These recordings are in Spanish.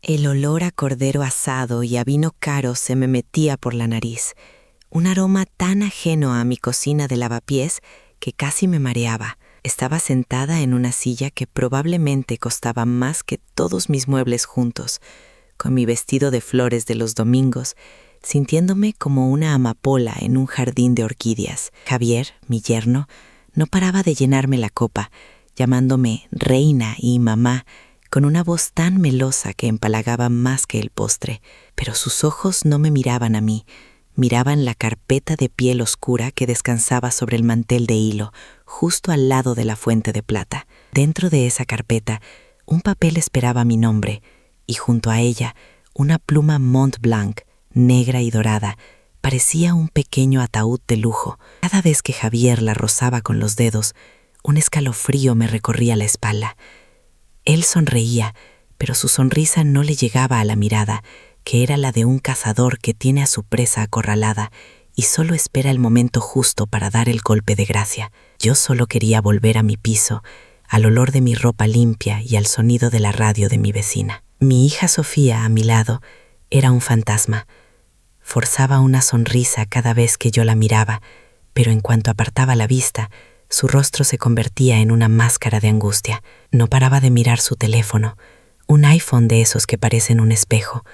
El olor a cordero asado y a vino caro se me metía por la nariz, un aroma tan ajeno a mi cocina de lavapiés que casi me mareaba. Estaba sentada en una silla que probablemente costaba más que todos mis muebles juntos, con mi vestido de flores de los domingos, sintiéndome como una amapola en un jardín de orquídeas. Javier, mi yerno, no paraba de llenarme la copa, llamándome reina y mamá, con una voz tan melosa que empalagaba más que el postre. Pero sus ojos no me miraban a mí, miraban la carpeta de piel oscura que descansaba sobre el mantel de hilo, justo al lado de la fuente de plata. Dentro de esa carpeta, un papel esperaba mi nombre, y junto a ella, una pluma Mont Blanc, negra y dorada, parecía un pequeño ataúd de lujo. Cada vez que Javier la rozaba con los dedos, un escalofrío me recorría la espalda. Él sonreía, pero su sonrisa no le llegaba a la mirada, que era la de un cazador que tiene a su presa acorralada y solo espera el momento justo para dar el golpe de gracia. Yo solo quería volver a mi piso, al olor de mi ropa limpia y al sonido de la radio de mi vecina. Mi hija Sofía, a mi lado, era un fantasma. Forzaba una sonrisa cada vez que yo la miraba, pero en cuanto apartaba la vista, su rostro se convertía en una máscara de angustia. No paraba de mirar su teléfono, un iPhone de esos que parecen un espejo,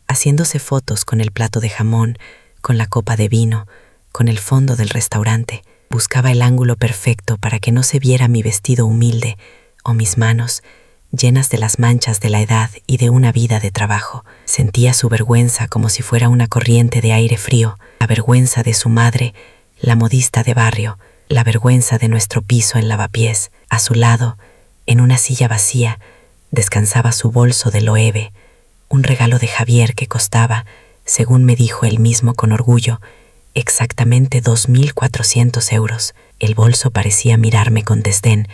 haciéndose fotos con el plato de jamón, con la copa de vino, con el fondo del restaurante. Buscaba el ángulo perfecto para que no se viera mi vestido humilde o mis manos, llenas de las manchas de la edad y de una vida de trabajo. Sentía su vergüenza como si fuera una corriente de aire frío, la vergüenza de su madre, la modista de barrio, la vergüenza de nuestro piso en lavapiés. A su lado, en una silla vacía, descansaba su bolso de Loewe, un regalo de Javier que costaba, según me dijo él mismo con orgullo, exactamente 2.400 euros. El bolso parecía mirarme con desdén,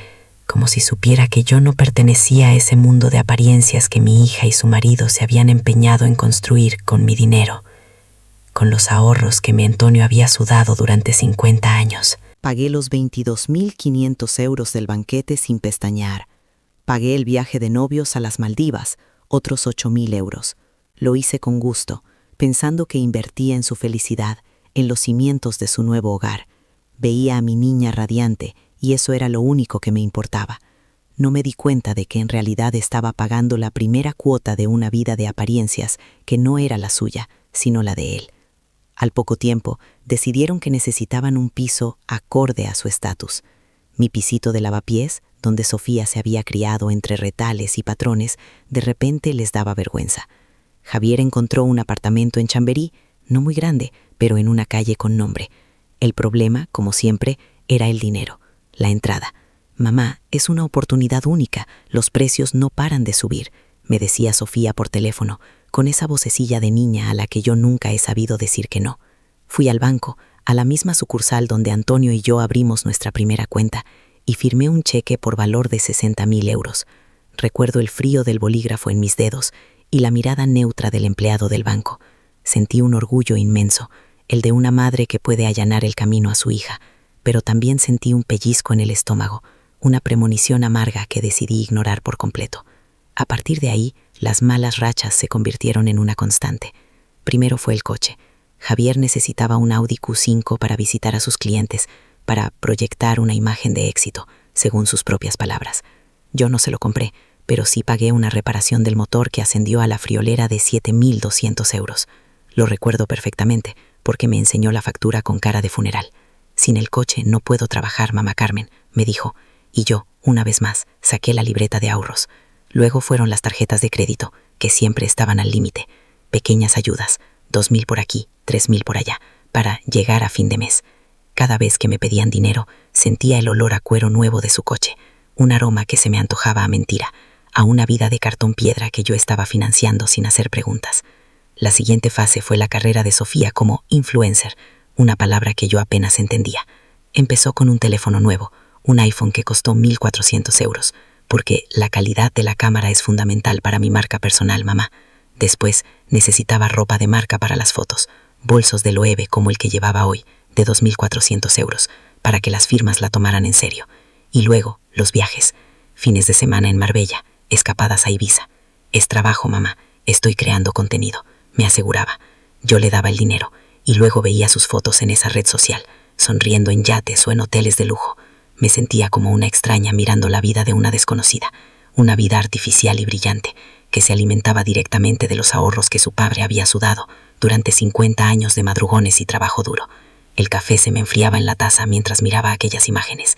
como si supiera que yo no pertenecía a ese mundo de apariencias que mi hija y su marido se habían empeñado en construir con mi dinero, con los ahorros que mi Antonio había sudado durante 50 años. Pagué los 22.500 euros del banquete sin pestañear. Pagué el viaje de novios a las Maldivas, otros 8.000 euros. Lo hice con gusto, pensando que invertía en su felicidad, en los cimientos de su nuevo hogar. Veía a mi niña radiante y eso era lo único que me importaba. No me di cuenta de que en realidad estaba pagando la primera cuota de una vida de apariencias que no era la suya, sino la de él. Al poco tiempo, decidieron que necesitaban un piso acorde a su estatus. Mi pisito de lavapiés, donde Sofía se había criado entre retales y patrones, de repente les daba vergüenza. Javier encontró un apartamento en Chamberí, no muy grande, pero en una calle con nombre. El problema, como siempre, era el dinero, la entrada. «Mamá, es una oportunidad única, los precios no paran de subir», me decía Sofía por teléfono, con esa vocecilla de niña a la que yo nunca he sabido decir que no. Fui al banco, a la misma sucursal donde Antonio y yo abrimos nuestra primera cuenta, y firmé un cheque por valor de 60.000 euros. Recuerdo el frío del bolígrafo en mis dedos y la mirada neutra del empleado del banco. Sentí un orgullo inmenso, el de una madre que puede allanar el camino a su hija, pero también sentí un pellizco en el estómago, una premonición amarga que decidí ignorar por completo. A partir de ahí, las malas rachas se convirtieron en una constante. Primero fue el coche. Javier necesitaba un Audi Q5 para visitar a sus clientes, para proyectar una imagen de éxito, según sus propias palabras. Yo no se lo compré, pero sí pagué una reparación del motor que ascendió a la friolera de 7.200 euros. Lo recuerdo perfectamente, porque me enseñó la factura con cara de funeral. «Sin el coche no puedo trabajar, mamá Carmen», me dijo, y yo, una vez más, saqué la libreta de ahorros. Luego fueron las tarjetas de crédito, que siempre estaban al límite. Pequeñas ayudas, 2.000 por aquí, 3.000 por allá, para llegar a fin de mes. Cada vez que me pedían dinero, sentía el olor a cuero nuevo de su coche, un aroma que se me antojaba a mentira, a una vida de cartón piedra que yo estaba financiando sin hacer preguntas. La siguiente fase fue la carrera de Sofía como influencer, una palabra que yo apenas entendía. Empezó con un teléfono nuevo, un iPhone que costó 1.400 euros, porque la calidad de la cámara es fundamental para mi marca personal, mamá. Después necesitaba ropa de marca para las fotos, bolsos de Loewe como el que llevaba hoy, de 2.400 euros, para que las firmas la tomaran en serio. Y luego, los viajes, fines de semana en Marbella, escapadas a Ibiza. Es trabajo, mamá, Estoy creando contenido, me aseguraba. Yo le daba el dinero y luego veía sus fotos en esa red social, sonriendo en yates o en hoteles de lujo. Me sentía como una extraña mirando la vida de una desconocida, una vida artificial y brillante, que se alimentaba directamente de los ahorros que su padre había sudado durante 50 años de madrugones y trabajo duro. El café se me enfriaba en la taza mientras miraba aquellas imágenes.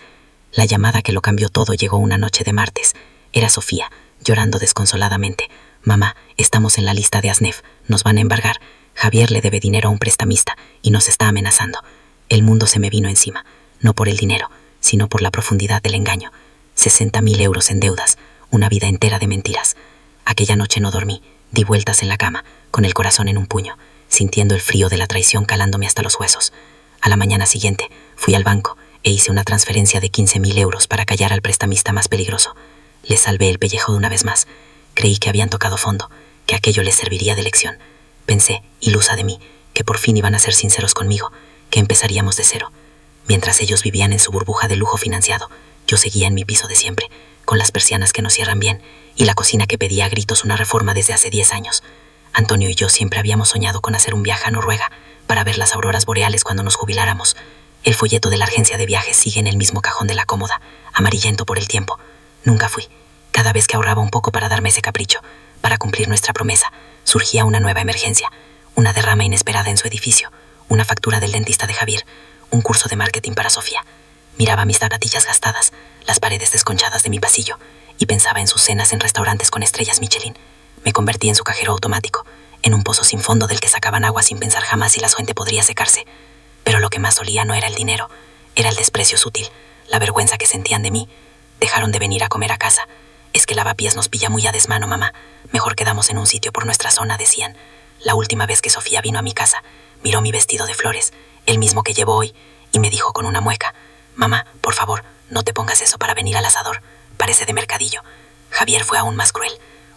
La llamada que lo cambió todo llegó una noche de martes. Era Sofía, llorando desconsoladamente. «Mamá, estamos en la lista de ASNEF. Nos van a embargar. Javier le debe dinero a un prestamista y nos está amenazando». El mundo se me vino encima, no por el dinero, sino por la profundidad del engaño. 60.000 euros en deudas, una vida entera de mentiras. Aquella noche no dormí, di vueltas en la cama, con el corazón en un puño, sintiendo el frío de la traición calándome hasta los huesos. A la mañana siguiente, fui al banco e hice una transferencia de 15.000 euros para callar al prestamista más peligroso. Les salvé el pellejo de una vez más. Creí que habían tocado fondo, que aquello les serviría de lección. Pensé, ilusa de mí, que por fin iban a ser sinceros conmigo, que empezaríamos de cero. Mientras ellos vivían en su burbuja de lujo financiado, yo seguía en mi piso de siempre, con las persianas que no cierran bien y la cocina que pedía a gritos una reforma desde hace 10 años. Antonio y yo siempre habíamos soñado con hacer un viaje a Noruega para ver las auroras boreales cuando nos jubiláramos. El folleto de la agencia de viajes sigue en el mismo cajón de la cómoda, amarillento por el tiempo. Nunca fui. Cada vez que ahorraba un poco para darme ese capricho, para cumplir nuestra promesa, surgía una nueva emergencia, una derrama inesperada en su edificio, una factura del dentista de Javier, un curso de marketing para Sofía. Miraba mis zapatillas gastadas, las paredes desconchadas de mi pasillo, y pensaba en sus cenas en restaurantes con estrellas Michelin. Me convertí en su cajero automático, en un pozo sin fondo del que sacaban agua sin pensar jamás si la fuente podría secarse. Pero lo que más olía no era el dinero, era el desprecio sutil, la vergüenza que sentían de mí. Dejaron de venir a comer a casa. «Es que Lavapiés nos pilla muy a desmano, mamá. Mejor quedamos en un sitio por nuestra zona», decían. La última vez que Sofía vino a mi casa, miró mi vestido de flores, el mismo que llevo hoy, y me dijo con una mueca: «Mamá, por favor, no te pongas eso para venir al asador. Parece de mercadillo». Javier fue aún más cruel.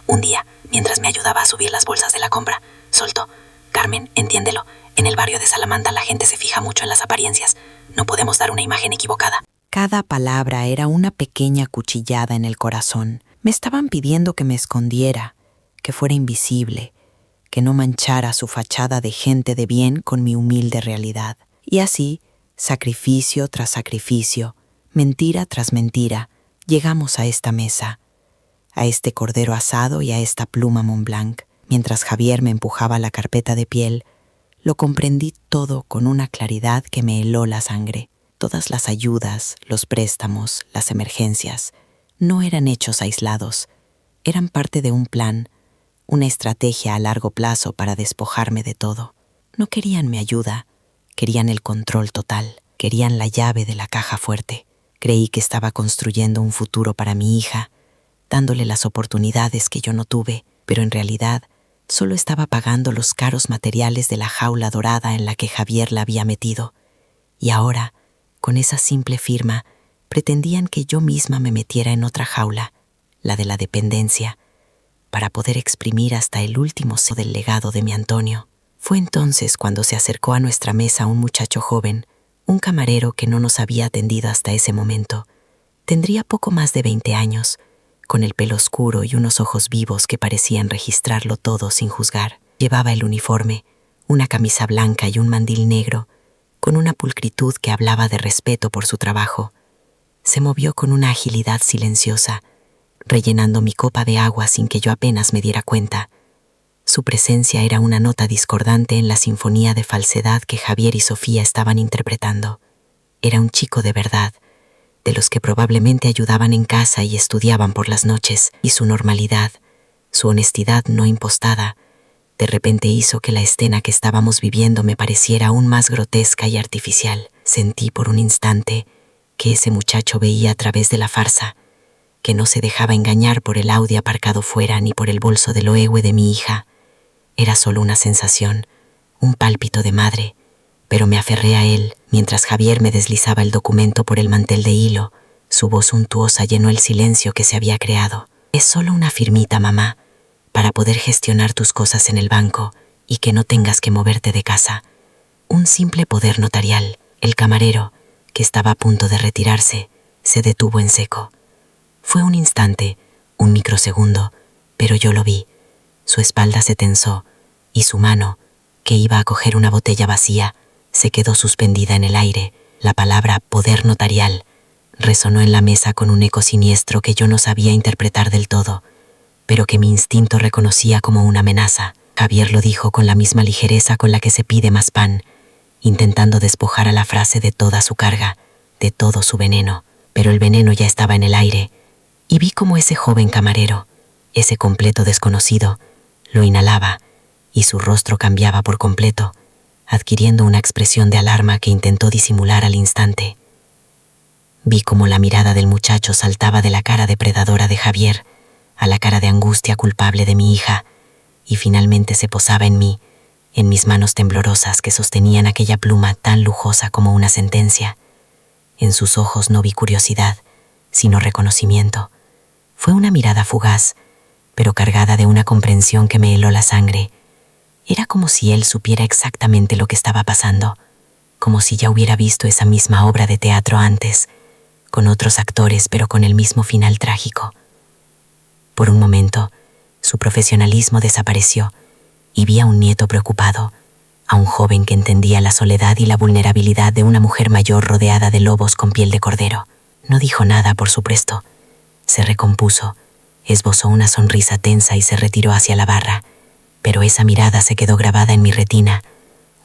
Un día, mientras me ayudaba a subir las bolsas de la compra, soltó: «Carmen, entiéndelo. En el barrio de Salamanca la gente se fija mucho en las apariencias. No podemos dar una imagen equivocada». Cada palabra era una pequeña cuchillada en el corazón. Me estaban pidiendo que me escondiera, que fuera invisible, que no manchara su fachada de gente de bien con mi humilde realidad. Y así, sacrificio tras sacrificio, mentira tras mentira, llegamos a esta mesa, a este cordero asado y a esta pluma Montblanc. Mientras Javier me empujaba la carpeta de piel, lo comprendí todo con una claridad que me heló la sangre. Todas las ayudas, los préstamos, las emergencias, no eran hechos aislados, eran parte de un plan, una estrategia a largo plazo para despojarme de todo. No querían mi ayuda, querían el control total, querían la llave de la caja fuerte. Creí que estaba construyendo un futuro para mi hija, dándole las oportunidades que yo no tuve, pero en realidad solo estaba pagando los caros materiales de la jaula dorada en la que Javier la había metido. Y ahora, con esa simple firma, pretendían que yo misma me metiera en otra jaula, la de la dependencia, para poder exprimir hasta el último del legado de mi Antonio. Fue entonces cuando se acercó a nuestra mesa un muchacho joven, un camarero que no nos había atendido hasta ese momento. Tendría poco más de 20 años, con el pelo oscuro y unos ojos vivos que parecían registrarlo todo sin juzgar. Llevaba el uniforme, una camisa blanca y un mandil negro, con una pulcritud que hablaba de respeto por su trabajo. Se movió con una agilidad silenciosa, rellenando mi copa de agua sin que yo apenas me diera cuenta. Su presencia era una nota discordante en la sinfonía de falsedad que Javier y Sofía estaban interpretando. Era un chico de verdad, de los que probablemente ayudaban en casa y estudiaban por las noches, y su normalidad, su honestidad no impostada, de repente hizo que la escena que estábamos viviendo me pareciera aún más grotesca y artificial. Sentí por un instante que ese muchacho veía a través de la farsa, que no se dejaba engañar por el Audi aparcado fuera ni por el bolso de Loewe de mi hija. Era solo una sensación, un pálpito de madre, pero me aferré a él mientras Javier me deslizaba el documento por el mantel de hilo. Su voz untuosa llenó el silencio que se había creado. «Es solo una firmita, mamá, para poder gestionar tus cosas en el banco y que no tengas que moverte de casa. Un simple poder notarial». El camarero, que estaba a punto de retirarse, se detuvo en seco. Fue un instante, un microsegundo, pero yo lo vi. Su espalda se tensó y su mano, que iba a coger una botella vacía, se quedó suspendida en el aire. La palabra poder notarial resonó en la mesa con un eco siniestro que yo no sabía interpretar del todo, pero que mi instinto reconocía como una amenaza. Javier lo dijo con la misma ligereza con la que se pide más pan, intentando despojar a la frase de toda su carga, de todo su veneno. Pero el veneno ya estaba en el aire, y vi como ese joven camarero, ese completo desconocido, lo inhalaba, y su rostro cambiaba por completo, adquiriendo una expresión de alarma que intentó disimular al instante. Vi como la mirada del muchacho saltaba de la cara depredadora de Javier a la cara de angustia culpable de mi hija, y finalmente se posaba en mí, en mis manos temblorosas que sostenían aquella pluma tan lujosa como una sentencia. En sus ojos no vi curiosidad, sino reconocimiento. Fue una mirada fugaz, pero cargada de una comprensión que me heló la sangre. Era como si él supiera exactamente lo que estaba pasando, como si ya hubiera visto esa misma obra de teatro antes, con otros actores pero con el mismo final trágico. Por un momento, su profesionalismo desapareció y vi a un nieto preocupado, a un joven que entendía la soledad y la vulnerabilidad de una mujer mayor rodeada de lobos con piel de cordero. No dijo nada, por supuesto. Se recompuso, esbozó una sonrisa tensa y se retiró hacia la barra, pero esa mirada se quedó grabada en mi retina,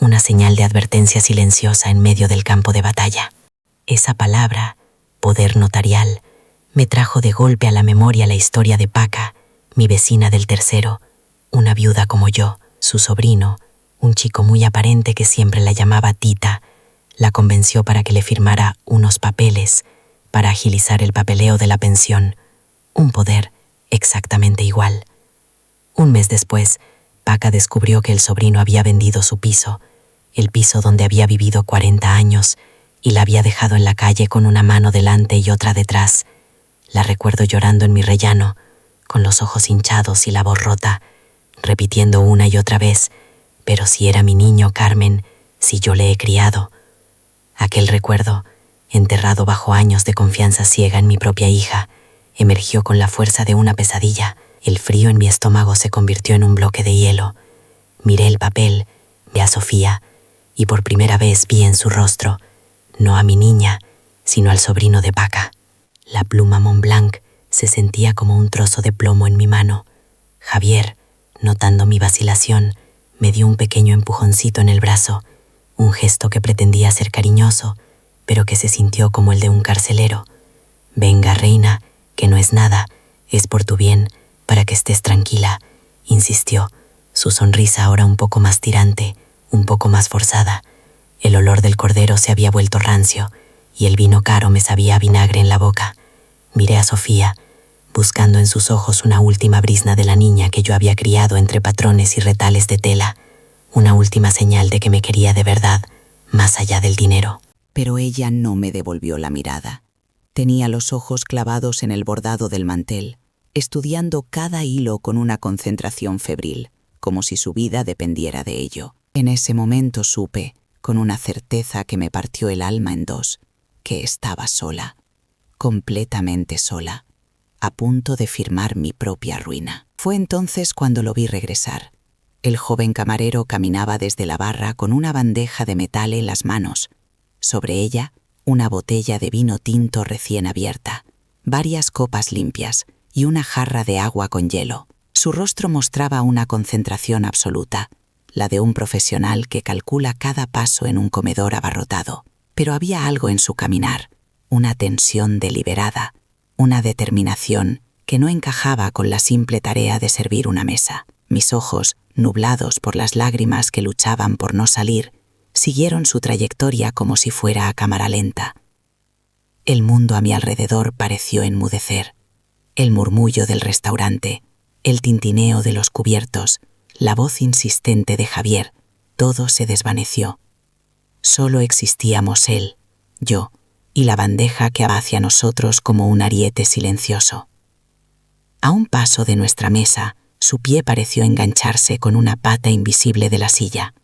una señal de advertencia silenciosa en medio del campo de batalla. Esa palabra, poder notarial, me trajo de golpe a la memoria la historia de Paca, mi vecina del tercero, una viuda como yo. Su sobrino, un chico muy aparente que siempre la llamaba Tita, la convenció para que le firmara unos papeles para agilizar el papeleo de la pensión, un poder exactamente igual. Un mes después, Paca descubrió que el sobrino había vendido su piso, el piso donde había vivido 40 años, y la había dejado en la calle con una mano delante y otra detrás. La recuerdo llorando en mi rellano, con los ojos hinchados y la voz rota, repitiendo una y otra vez: «Pero si era mi niño, Carmen, si yo le he criado». Aquel recuerdo, enterrado bajo años de confianza ciega en mi propia hija, emergió con la fuerza de una pesadilla. El frío en mi estómago se convirtió en un bloque de hielo. Miré el papel, vi a Sofía, y por primera vez vi en su rostro, no a mi niña, sino al sobrino de Paca. La pluma Montblanc se sentía como un trozo de plomo en mi mano. Javier, notando mi vacilación, me dio un pequeño empujoncito en el brazo, un gesto que pretendía ser cariñoso, pero que se sintió como el de un carcelero. «Venga, reina, que no es nada, es por tu bien, para que estés tranquila», insistió, su sonrisa ahora un poco más tirante, un poco más forzada. El olor del cordero se había vuelto rancio, y el vino caro me sabía a vinagre en la boca. Miré a Sofía, buscando en sus ojos una última brizna de la niña que yo había criado entre patrones y retales de tela, una última señal de que me quería de verdad, más allá del dinero. Pero ella no me devolvió la mirada. Tenía los ojos clavados en el bordado del mantel, estudiando cada hilo con una concentración febril, como si su vida dependiera de ello. En ese momento supe, con una certeza que me partió el alma en dos, que estaba sola, completamente sola, a punto de firmar mi propia ruina. Fue entonces cuando lo vi regresar. El joven camarero caminaba desde la barra con una bandeja de metal en las manos. Sobre ella, una botella de vino tinto recién abierta, varias copas limpias y una jarra de agua con hielo. Su rostro mostraba una concentración absoluta, la de un profesional que calcula cada paso en un comedor abarrotado. Pero había algo en su caminar, una tensión deliberada, una determinación que no encajaba con la simple tarea de servir una mesa. Mis ojos, nublados por las lágrimas que luchaban por no salir, siguieron su trayectoria como si fuera a cámara lenta. El mundo a mi alrededor pareció enmudecer. El murmullo del restaurante, el tintineo de los cubiertos, la voz insistente de Javier, todo se desvaneció. Solo existíamos él, yo, y la bandeja que va hacia nosotros como un ariete silencioso. A un paso de nuestra mesa, su pie pareció engancharse con una pata invisible de la silla.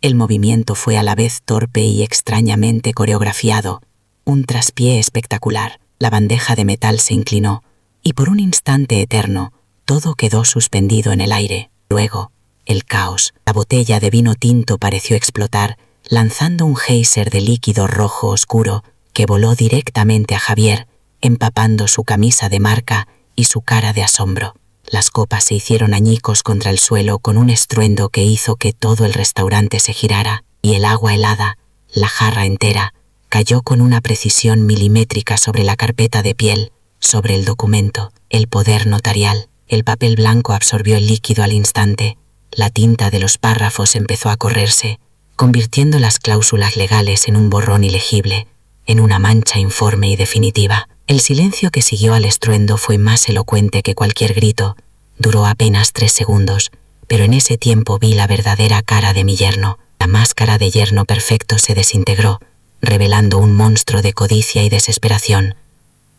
El movimiento fue a la vez torpe y extrañamente coreografiado, un traspié espectacular. La bandeja de metal se inclinó, y por un instante eterno, todo quedó suspendido en el aire. Luego, el caos. La botella de vino tinto pareció explotar, lanzando un geyser de líquido rojo oscuro que voló directamente a Javier, empapando su camisa de marca y su cara de asombro. Las copas se hicieron añicos contra el suelo con un estruendo que hizo que todo el restaurante se girara, y el agua helada, la jarra entera, cayó con una precisión milimétrica sobre la carpeta de piel, sobre el documento, el poder notarial. El papel blanco absorbió el líquido al instante. La tinta de los párrafos empezó a correrse, convirtiendo las cláusulas legales en un borrón ilegible, en una mancha informe y definitiva. El silencio que siguió al estruendo fue más elocuente que cualquier grito. Duró apenas 3 segundos, pero en ese tiempo vi la verdadera cara de mi yerno. La máscara de yerno perfecto se desintegró, revelando un monstruo de codicia y desesperación.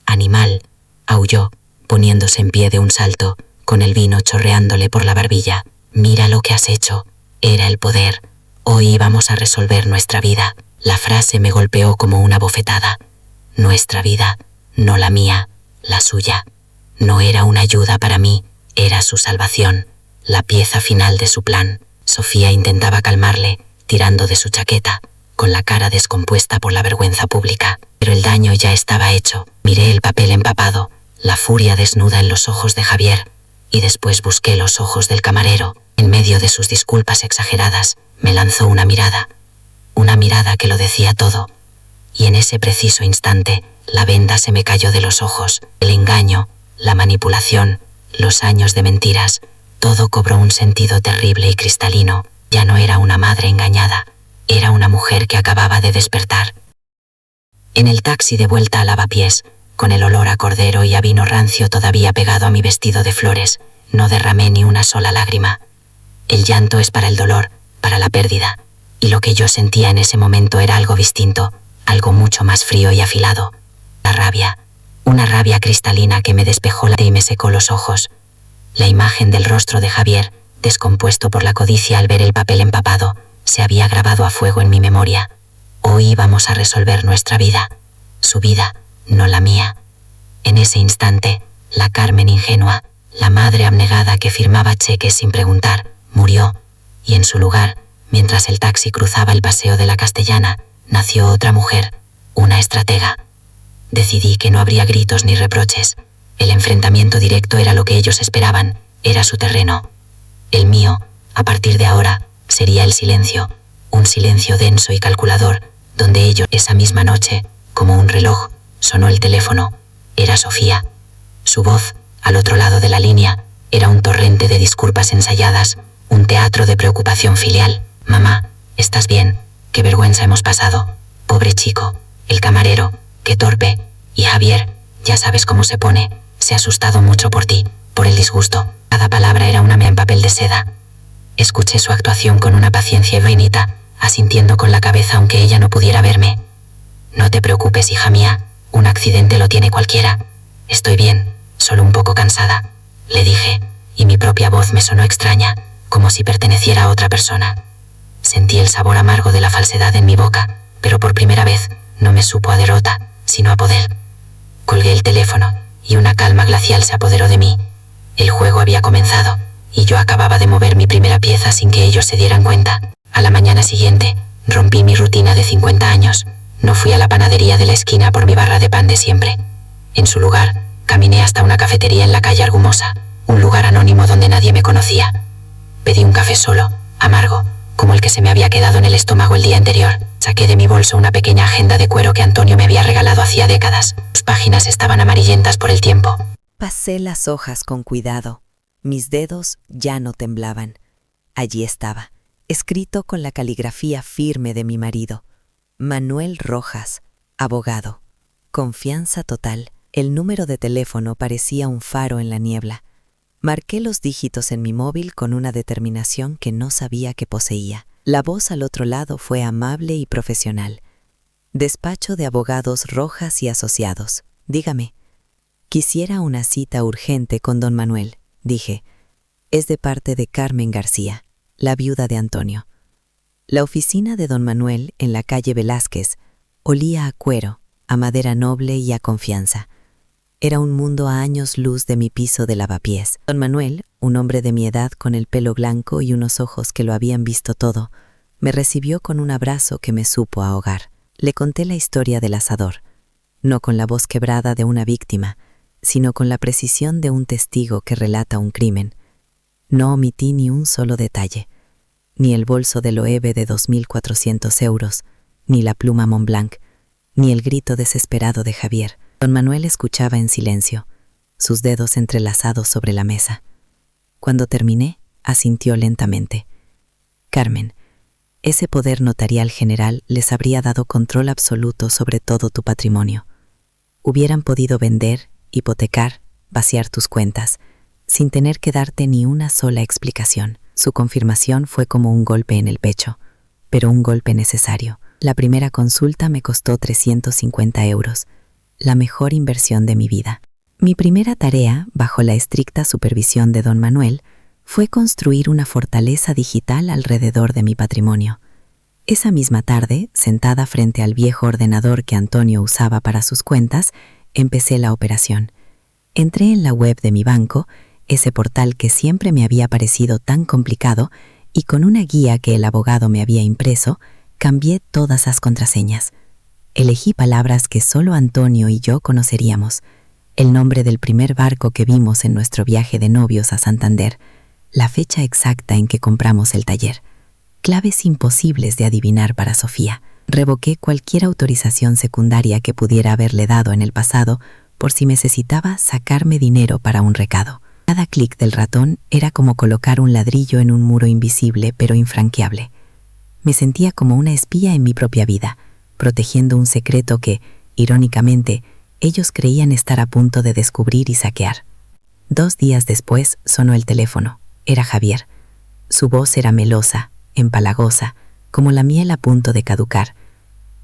«Animal», aulló, poniéndose en pie de un salto, con el vino chorreándole por la barbilla. «Mira lo que has hecho. Era el poder. Hoy íbamos a resolver nuestra vida». La frase me golpeó como una bofetada. Nuestra vida, no la mía, la suya. No era una ayuda para mí, era su salvación, la pieza final de su plan. Sofía intentaba calmarle, tirando de su chaqueta, con la cara descompuesta por la vergüenza pública. Pero el daño ya estaba hecho. Miré el papel empapado, la furia desnuda en los ojos de Javier, y después busqué los ojos del camarero. En medio de sus disculpas exageradas, me lanzó una mirada que lo decía todo. Y en ese preciso instante, la venda se me cayó de los ojos. El engaño, la manipulación, los años de mentiras, todo cobró un sentido terrible y cristalino. Ya no era una madre engañada, era una mujer que acababa de despertar. En el taxi de vuelta a Lavapiés, con el olor a cordero y a vino rancio todavía pegado a mi vestido de flores, no derramé ni una sola lágrima. El llanto es para el dolor, para la pérdida, y lo que yo sentía en ese momento era algo distinto, algo mucho más frío y afilado. La rabia, una rabia cristalina que me despejó y me secó los ojos. La imagen del rostro de Javier, descompuesto por la codicia al ver el papel empapado, se había grabado a fuego en mi memoria. Hoy íbamos a resolver nuestra vida, su vida, no la mía. En ese instante, la Carmen ingenua, la madre abnegada que firmaba cheques sin preguntar, murió, y en su lugar, mientras el taxi cruzaba el paseo de la Castellana, nació otra mujer, una estratega. Decidí que no habría gritos ni reproches. El enfrentamiento directo era lo que ellos esperaban, era su terreno. El mío, a partir de ahora, sería el silencio, un silencio denso y calculador, donde ellos, esa misma noche, como un reloj, sonó el teléfono. Era Sofía. Su voz, al otro lado de la línea, era un torrente de disculpas ensayadas, un teatro de preocupación filial. «Mamá, ¿estás bien? Qué vergüenza hemos pasado. Pobre chico, el camarero, qué torpe. Y Javier, ya sabes cómo se pone, se ha asustado mucho por ti, por el disgusto». Cada palabra era una mea en papel de seda. Escuché su actuación con una paciencia infinita, asintiendo con la cabeza aunque ella no pudiera verme. «No te preocupes, hija mía, un accidente lo tiene cualquiera. Estoy bien, solo un poco cansada», le dije, y mi propia voz me sonó extraña, como si perteneciera a otra persona. Sentí el sabor amargo de la falsedad en mi boca, pero por primera vez no me supo a derrota, sino a poder. Colgué el teléfono, y una calma glacial se apoderó de mí. El juego había comenzado, y yo acababa de mover mi primera pieza sin que ellos se dieran cuenta. A la mañana siguiente, rompí mi rutina de 50 años. No fui a la panadería de la esquina por mi barra de pan de siempre. En su lugar, caminé hasta una cafetería en la calle Argumosa, un lugar anónimo donde nadie me conocía. Pedí un café solo, amargo, como el que se me había quedado en el estómago el día anterior. Saqué de mi bolso una pequeña agenda de cuero que Antonio me había regalado hacía décadas. Sus páginas estaban amarillentas por el tiempo. Pasé las hojas con cuidado. Mis dedos ya no temblaban. Allí estaba, escrito con la caligrafía firme de mi marido. Manuel Rojas, abogado. Confianza total. El número de teléfono parecía un faro en la niebla. Marqué los dígitos en mi móvil con una determinación que no sabía que poseía. La voz al otro lado fue amable y profesional. Despacho de abogados Rojas y Asociados. Dígame. Quisiera una cita urgente con don Manuel, dije. Es de parte de Carmen García, la viuda de Antonio. La oficina de don Manuel, en la calle Velázquez, olía a cuero, a madera noble y a confianza. Era un mundo a años luz de mi piso de lavapiés. Don Manuel, un hombre de mi edad con el pelo blanco y unos ojos que lo habían visto todo, me recibió con un abrazo que me supo ahogar. Le conté la historia del asador, no con la voz quebrada de una víctima, sino con la precisión de un testigo que relata un crimen. No omití ni un solo detalle, ni el bolso de Loewe de 2.400 euros, ni la pluma Montblanc, ni el grito desesperado de Javier. Don Manuel escuchaba en silencio, sus dedos entrelazados sobre la mesa. Cuando terminé, asintió lentamente. Carmen, ese poder notarial general les habría dado control absoluto sobre todo tu patrimonio. Hubieran podido vender, hipotecar, vaciar tus cuentas, sin tener que darte ni una sola explicación. Su confirmación fue como un golpe en el pecho, pero un golpe necesario. La primera consulta me costó 350 euros, la mejor inversión de mi vida. Mi primera tarea, bajo la estricta supervisión de don Manuel, fue construir una fortaleza digital alrededor de mi patrimonio. Esa misma tarde, sentada frente al viejo ordenador que Antonio usaba para sus cuentas, empecé la operación. Entré en la web de mi banco, ese portal que siempre me había parecido tan complicado, y con una guía que el abogado me había impreso, cambié todas las contraseñas. Elegí palabras que solo Antonio y yo conoceríamos, el nombre del primer barco que vimos en nuestro viaje de novios a Santander, la fecha exacta en que compramos el taller. Claves imposibles de adivinar para Sofía. Revoqué cualquier autorización secundaria que pudiera haberle dado en el pasado por si necesitaba sacarme dinero para un recado. Cada clic del ratón era como colocar un ladrillo en un muro invisible pero infranqueable. Me sentía como una espía en mi propia vida, protegiendo un secreto que, irónicamente, ellos creían estar a punto de descubrir y saquear. 2 días después sonó el teléfono. Era Javier. Su voz era melosa, empalagosa, como la miel a punto de caducar.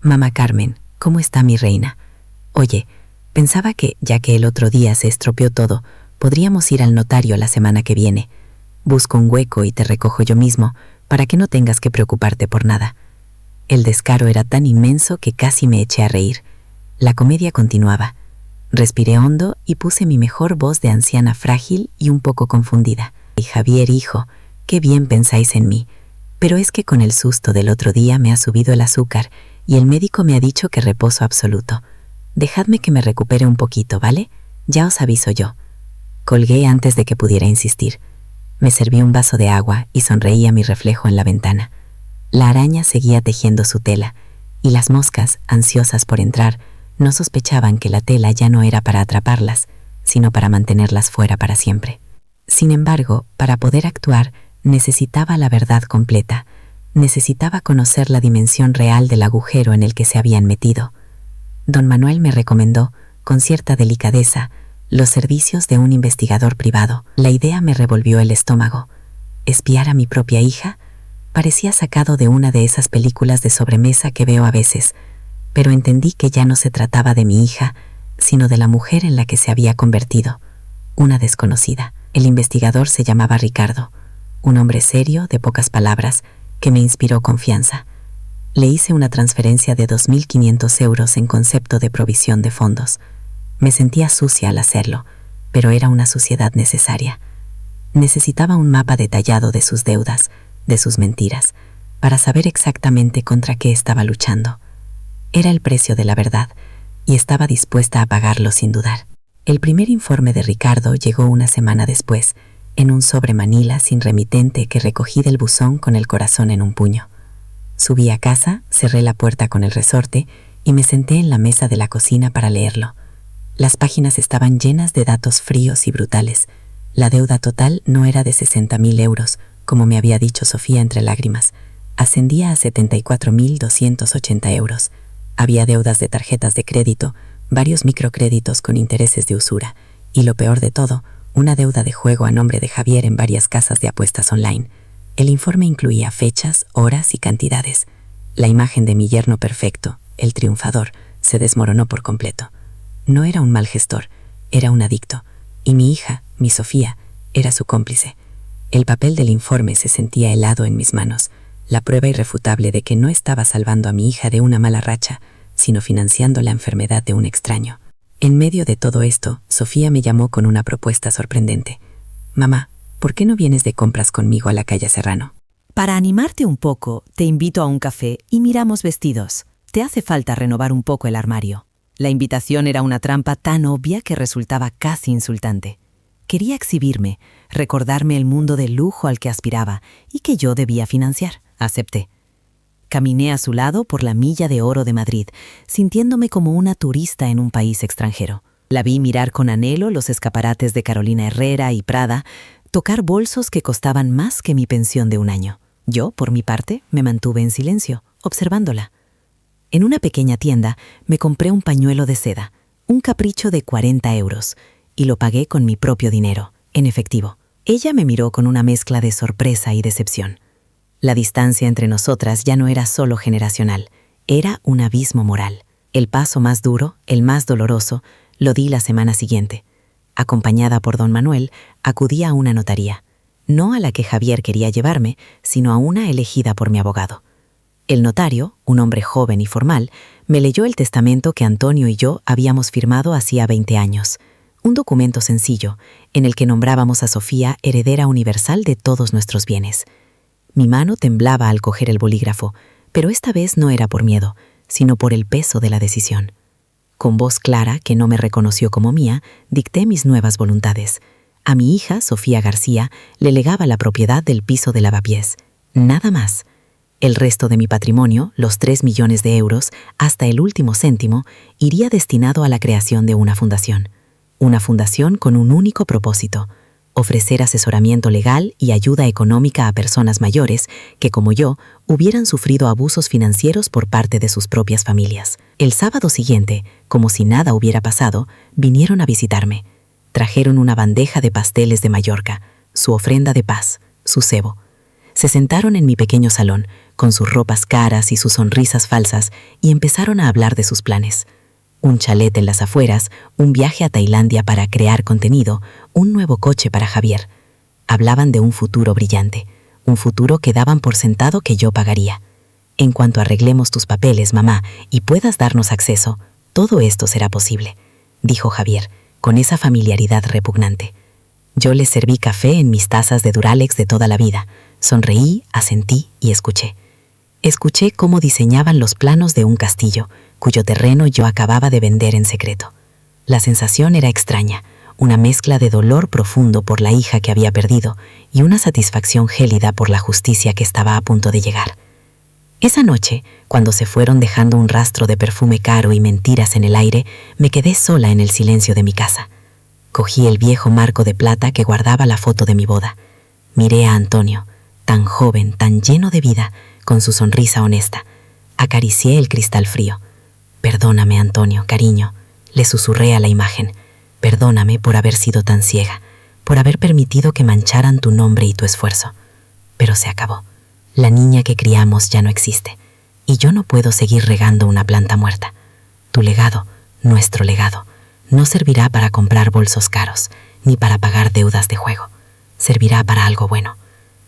«Mamá Carmen, ¿cómo está mi reina? Oye, pensaba que, ya que el otro día se estropeó todo, podríamos ir al notario la semana que viene. Busco un hueco y te recojo yo mismo, para que no tengas que preocuparte por nada». El descaro era tan inmenso que casi me eché a reír. La comedia continuaba. Respiré hondo y puse mi mejor voz de anciana frágil y un poco confundida. «Y Javier, hijo, qué bien pensáis en mí, pero es que con el susto del otro día me ha subido el azúcar y el médico me ha dicho que reposo absoluto. Dejadme que me recupere un poquito, ¿vale? Ya os aviso yo». Colgué antes de que pudiera insistir. Me serví un vaso de agua y sonreí a mi reflejo en la ventana. La araña seguía tejiendo su tela, y las moscas, ansiosas por entrar, no sospechaban que la tela ya no era para atraparlas, sino para mantenerlas fuera para siempre. Sin embargo, para poder actuar, necesitaba la verdad completa, necesitaba conocer la dimensión real del agujero en el que se habían metido. Don Manuel me recomendó, con cierta delicadeza, los servicios de un investigador privado. La idea me revolvió el estómago. ¿Espiar a mi propia hija? Parecía sacado de una de esas películas de sobremesa que veo a veces, pero entendí que ya no se trataba de mi hija, sino de la mujer en la que se había convertido, una desconocida. El investigador se llamaba Ricardo, un hombre serio, de pocas palabras, que me inspiró confianza. Le hice una transferencia de 2.500 euros en concepto de provisión de fondos. Me sentía sucia al hacerlo, pero era una suciedad necesaria. Necesitaba un mapa detallado de sus deudas, de sus mentiras, para saber exactamente contra qué estaba luchando. Era el precio de la verdad, y estaba dispuesta a pagarlo sin dudar. El primer informe de Ricardo llegó una semana después, en un sobre manila sin remitente que recogí del buzón con el corazón en un puño. Subí a casa, cerré la puerta con el resorte y me senté en la mesa de la cocina para leerlo. Las páginas estaban llenas de datos fríos y brutales. La deuda total no era de 60.000 euros, como me había dicho Sofía entre lágrimas. Ascendía a 74.280 euros. Había deudas de tarjetas de crédito, varios microcréditos con intereses de usura, y lo peor de todo, una deuda de juego a nombre de Javier en varias casas de apuestas online. El informe incluía fechas, horas y cantidades. La imagen de mi yerno perfecto, el triunfador, se desmoronó por completo. No era un mal gestor, era un adicto, y mi hija, mi Sofía, era su cómplice. El papel del informe se sentía helado en mis manos, la prueba irrefutable de que no estaba salvando a mi hija de una mala racha, sino financiando la enfermedad de un extraño. En medio de todo esto, Sofía me llamó con una propuesta sorprendente. Mamá, ¿por qué no vienes de compras conmigo a la calle Serrano? Para animarte un poco, te invito a un café y miramos vestidos. Te hace falta renovar un poco el armario. La invitación era una trampa tan obvia que resultaba casi insultante. Quería exhibirme, recordarme el mundo de lujo al que aspiraba y que yo debía financiar. Acepté. Caminé a su lado por la Milla de Oro de Madrid, sintiéndome como una turista en un país extranjero. La vi mirar con anhelo los escaparates de Carolina Herrera y Prada, tocar bolsos que costaban más que mi pensión de un año. Yo, por mi parte, me mantuve en silencio, observándola. En una pequeña tienda me compré un pañuelo de seda, un capricho de 40 euros, y lo pagué con mi propio dinero, en efectivo. Ella me miró con una mezcla de sorpresa y decepción. La distancia entre nosotras ya no era solo generacional, era un abismo moral. El paso más duro, el más doloroso, lo di la semana siguiente. Acompañada por don Manuel, acudí a una notaría. No a la que Javier quería llevarme, sino a una elegida por mi abogado. El notario, un hombre joven y formal, me leyó el testamento que Antonio y yo habíamos firmado hacía 20 años. Un documento sencillo, en el que nombrábamos a Sofía heredera universal de todos nuestros bienes. Mi mano temblaba al coger el bolígrafo, pero esta vez no era por miedo, sino por el peso de la decisión. Con voz clara, que no me reconoció como mía, dicté mis nuevas voluntades. A mi hija, Sofía García, le legaba la propiedad del piso de Lavapiés. Nada más. El resto de mi patrimonio, los 3 millones de euros, hasta el último céntimo, iría destinado a la creación de una fundación. Una fundación con un único propósito: ofrecer asesoramiento legal y ayuda económica a personas mayores que, como yo, hubieran sufrido abusos financieros por parte de sus propias familias. El sábado siguiente, como si nada hubiera pasado, vinieron a visitarme. Trajeron una bandeja de pasteles de Mallorca, su ofrenda de paz, su cebo. Se sentaron en mi pequeño salón, con sus ropas caras y sus sonrisas falsas, y empezaron a hablar de sus planes. Un chalet en las afueras, un viaje a Tailandia para crear contenido, un nuevo coche para Javier. Hablaban de un futuro brillante, un futuro que daban por sentado que yo pagaría. En cuanto arreglemos tus papeles, mamá, y puedas darnos acceso, todo esto será posible, dijo Javier, con esa familiaridad repugnante. Yo les serví café en mis tazas de Duralex de toda la vida, sonreí, asentí y escuché. Escuché cómo diseñaban los planos de un castillo, cuyo terreno yo acababa de vender en secreto. La sensación era extraña, una mezcla de dolor profundo por la hija que había perdido y una satisfacción gélida por la justicia que estaba a punto de llegar. Esa noche, cuando se fueron dejando un rastro de perfume caro y mentiras en el aire, me quedé sola en el silencio de mi casa. Cogí el viejo marco de plata que guardaba la foto de mi boda. Miré a Antonio, tan joven, tan lleno de vida, con su sonrisa honesta. Acaricié el cristal frío. «Perdóname, Antonio, cariño», le susurré a la imagen. «Perdóname por haber sido tan ciega, por haber permitido que mancharan tu nombre y tu esfuerzo. Pero se acabó. La niña que criamos ya no existe, y yo no puedo seguir regando una planta muerta. Tu legado, nuestro legado, no servirá para comprar bolsos caros, ni para pagar deudas de juego. Servirá para algo bueno.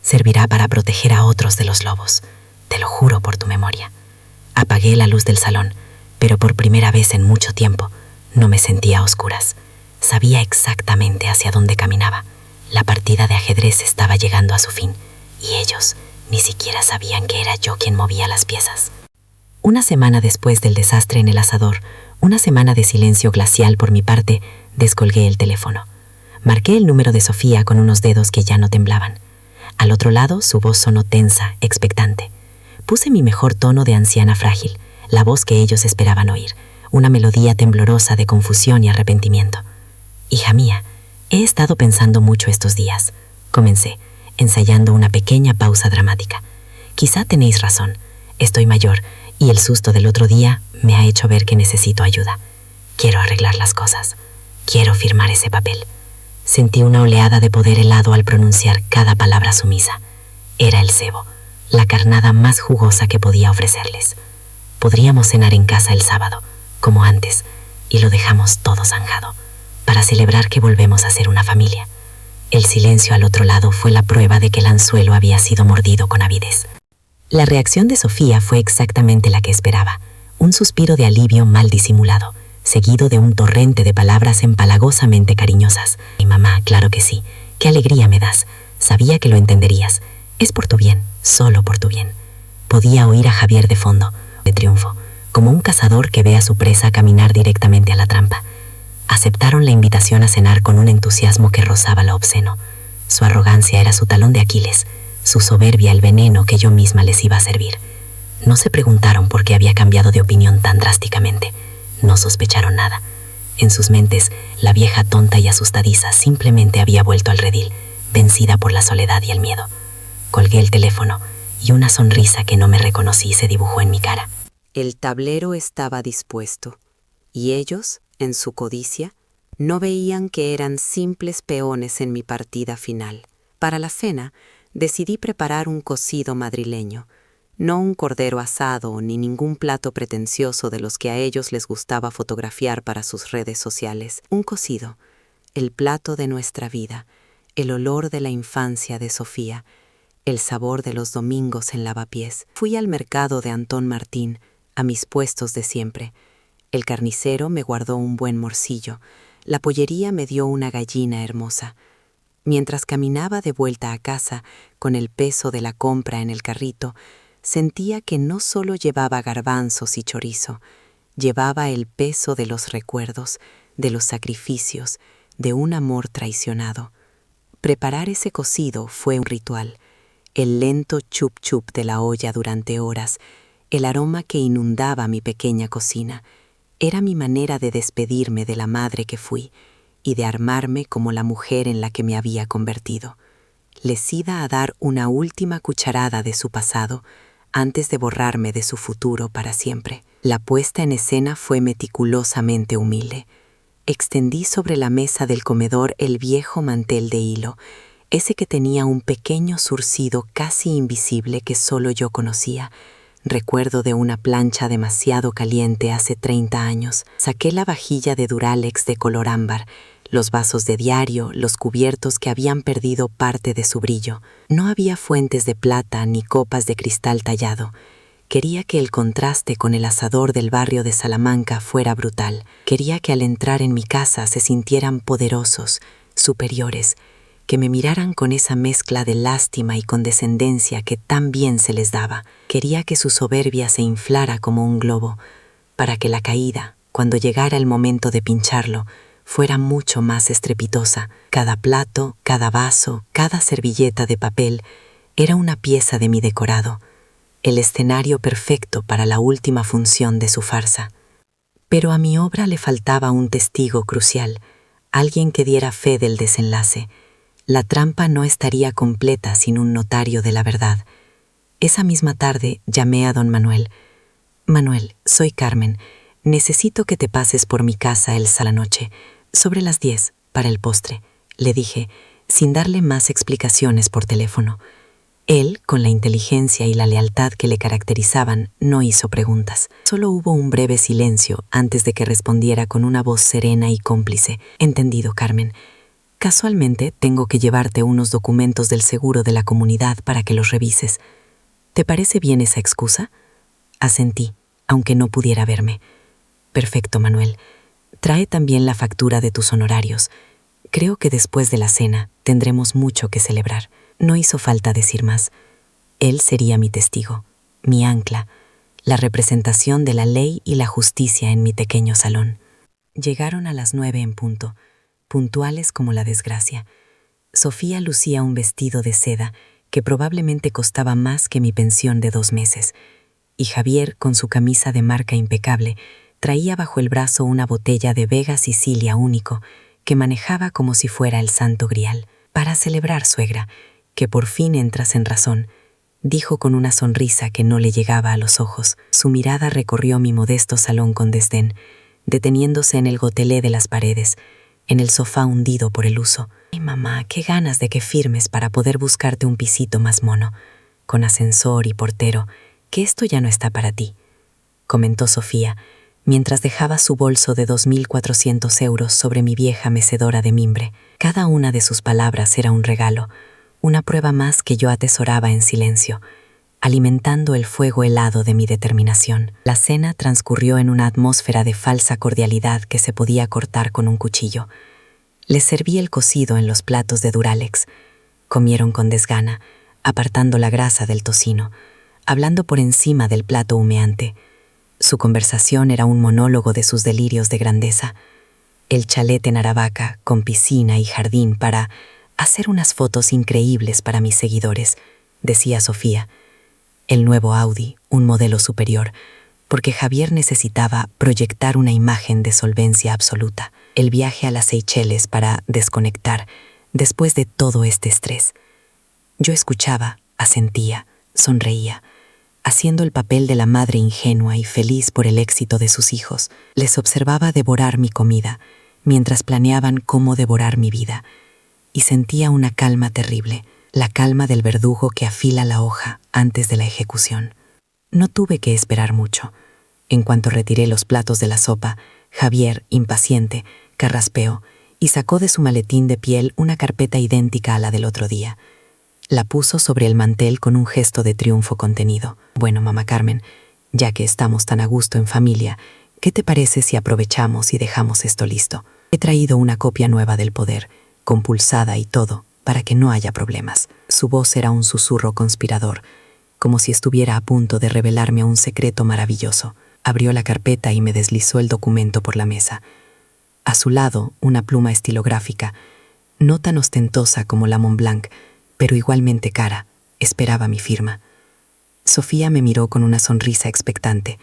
Servirá para proteger a otros de los lobos. Te lo juro por tu memoria». Apagué la luz del salón, pero por primera vez en mucho tiempo no me sentía a oscuras. Sabía exactamente hacia dónde caminaba. La partida de ajedrez estaba llegando a su fin, y ellos ni siquiera sabían que era yo quien movía las piezas. Una semana después del desastre en el asador, una semana de silencio glacial por mi parte, descolgué el teléfono. Marqué el número de Sofía con unos dedos que ya no temblaban. Al otro lado, su voz sonó tensa, expectante. Puse mi mejor tono de anciana frágil, la voz que ellos esperaban oír, una melodía temblorosa de confusión y arrepentimiento. «Hija mía, he estado pensando mucho estos días», comencé, ensayando una pequeña pausa dramática. «Quizá tenéis razón. Estoy mayor y el susto del otro día me ha hecho ver que necesito ayuda. Quiero arreglar las cosas. Quiero firmar ese papel». Sentí una oleada de poder helado al pronunciar cada palabra sumisa. Era el cebo, la carnada más jugosa que podía ofrecerles. Podríamos cenar en casa el sábado, como antes, y lo dejamos todo zanjado, para celebrar que volvemos a ser una familia. El silencio al otro lado fue la prueba de que el anzuelo había sido mordido con avidez. La reacción de Sofía fue exactamente la que esperaba, un suspiro de alivio mal disimulado, seguido de un torrente de palabras empalagosamente cariñosas. Mi mamá, claro que sí. Qué alegría me das. Sabía que lo entenderías. Es por tu bien, solo por tu bien. Podía oír a Javier de fondo, de triunfo, como un cazador que ve a su presa caminar directamente a la trampa. Aceptaron la invitación a cenar con un entusiasmo que rozaba lo obsceno. Su arrogancia era su talón de Aquiles, su soberbia el veneno que yo misma les iba a servir. No se preguntaron por qué había cambiado de opinión tan drásticamente. No sospecharon nada. En sus mentes, la vieja tonta y asustadiza simplemente había vuelto al redil, vencida por la soledad y el miedo. Colgué el teléfono y una sonrisa que no me reconocí se dibujó en mi cara. El tablero estaba dispuesto, y ellos, en su codicia, no veían que eran simples peones en mi partida final. Para la cena, decidí preparar un cocido madrileño, no un cordero asado ni ningún plato pretencioso de los que a ellos les gustaba fotografiar para sus redes sociales. Un cocido, el plato de nuestra vida, el olor de la infancia de Sofía, el sabor de los domingos en Lavapiés. Fui al mercado de Antón Martín, a mis puestos de siempre. El carnicero me guardó un buen morcillo, la pollería me dio una gallina hermosa. Mientras caminaba de vuelta a casa, con el peso de la compra en el carrito, sentía que no solo llevaba garbanzos y chorizo, llevaba el peso de los recuerdos, de los sacrificios, de un amor traicionado. Preparar ese cocido fue un ritual. El lento chup chup de la olla durante horas, el aroma que inundaba mi pequeña cocina, era mi manera de despedirme de la madre que fui y de armarme como la mujer en la que me había convertido. Les iba a dar una última cucharada de su pasado antes de borrarme de su futuro para siempre. La puesta en escena fue meticulosamente humilde. Extendí sobre la mesa del comedor el viejo mantel de hilo, ese que tenía un pequeño zurcido casi invisible que solo yo conocía. Recuerdo de una plancha demasiado caliente hace 30 años. Saqué la vajilla de Duralex de color ámbar, los vasos de diario, los cubiertos que habían perdido parte de su brillo. No había fuentes de plata ni copas de cristal tallado. Quería que el contraste con el asador del barrio de Salamanca fuera brutal. Quería que al entrar en mi casa se sintieran poderosos, superiores, que me miraran con esa mezcla de lástima y condescendencia que tan bien se les daba. Quería que su soberbia se inflara como un globo, para que la caída, cuando llegara el momento de pincharlo, fuera mucho más estrepitosa. Cada plato, cada vaso, cada servilleta de papel era una pieza de mi decorado, el escenario perfecto para la última función de su farsa. Pero a mi obra le faltaba un testigo crucial, alguien que diera fe del desenlace. La trampa no estaría completa sin un notario de la verdad. Esa misma tarde llamé a don Manuel. Manuel, soy Carmen. Necesito que te pases por mi casa el sábado a la noche, sobre las 10, para el postre, le dije, sin darle más explicaciones por teléfono. Él, con la inteligencia y la lealtad que le caracterizaban, no hizo preguntas. Solo hubo un breve silencio antes de que respondiera con una voz serena y cómplice. Entendido, Carmen. Casualmente tengo que llevarte unos documentos del seguro de la comunidad para que los revises. ¿Te parece bien esa excusa? Asentí, aunque no pudiera verme. Perfecto, Manuel. Trae también la factura de tus honorarios. Creo que después de la cena tendremos mucho que celebrar. No hizo falta decir más. Él sería mi testigo, mi ancla, la representación de la ley y la justicia en mi pequeño salón. Llegaron a las 9 en punto, puntuales como la desgracia. Sofía lucía un vestido de seda que probablemente costaba más que mi pensión de 2 meses, y Javier, con su camisa de marca impecable, traía bajo el brazo una botella de Vega Sicilia único que manejaba como si fuera el santo grial. Para celebrar, suegra, que por fin entras en razón, dijo con una sonrisa que no le llegaba a los ojos. Su mirada recorrió mi modesto salón con desdén, deteniéndose en el gotelé de las paredes, en el sofá hundido por el uso. Ay, mamá, qué ganas de que firmes para poder buscarte un pisito más mono, con ascensor y portero, que esto ya no está para ti, comentó Sofía, mientras dejaba su bolso de 2.400 euros sobre mi vieja mecedora de mimbre. Cada una de sus palabras era un regalo, una prueba más que yo atesoraba en silencio. alimentando el fuego helado de mi determinación. La cena transcurrió en una atmósfera de falsa cordialidad que se podía cortar con un cuchillo. Les serví el cocido en los platos de Duralex. Comieron con desgana, apartando la grasa del tocino, hablando por encima del plato humeante. Su conversación era un monólogo de sus delirios de grandeza. El chalet en Aravaca, con piscina y jardín para hacer unas fotos increíbles para mis seguidores, decía Sofía. El nuevo Audi, un modelo superior, porque Javier necesitaba proyectar una imagen de solvencia absoluta. El viaje a las Seychelles para desconectar después de todo este estrés. Yo escuchaba, asentía, sonreía, haciendo el papel de la madre ingenua y feliz por el éxito de sus hijos. Les observaba devorar mi comida, mientras planeaban cómo devorar mi vida, y sentía una calma terrible, la calma del verdugo que afila la hoja antes de la ejecución. No tuve que esperar mucho. En cuanto retiré los platos de la sopa, Javier, impaciente, carraspeó y sacó de su maletín de piel una carpeta idéntica a la del otro día. La puso sobre el mantel con un gesto de triunfo contenido. Bueno, mamá Carmen, ya que estamos tan a gusto en familia, ¿qué te parece si aprovechamos y dejamos esto listo? He traído una copia nueva del Poder, compulsada y todo, para que no haya problemas. Su voz era un susurro conspirador, como si estuviera a punto de revelarme un secreto maravilloso. Abrió la carpeta y me deslizó el documento por la mesa. A su lado, una pluma estilográfica, no tan ostentosa como la Montblanc, pero igualmente cara, esperaba mi firma. Sofía me miró con una sonrisa expectante,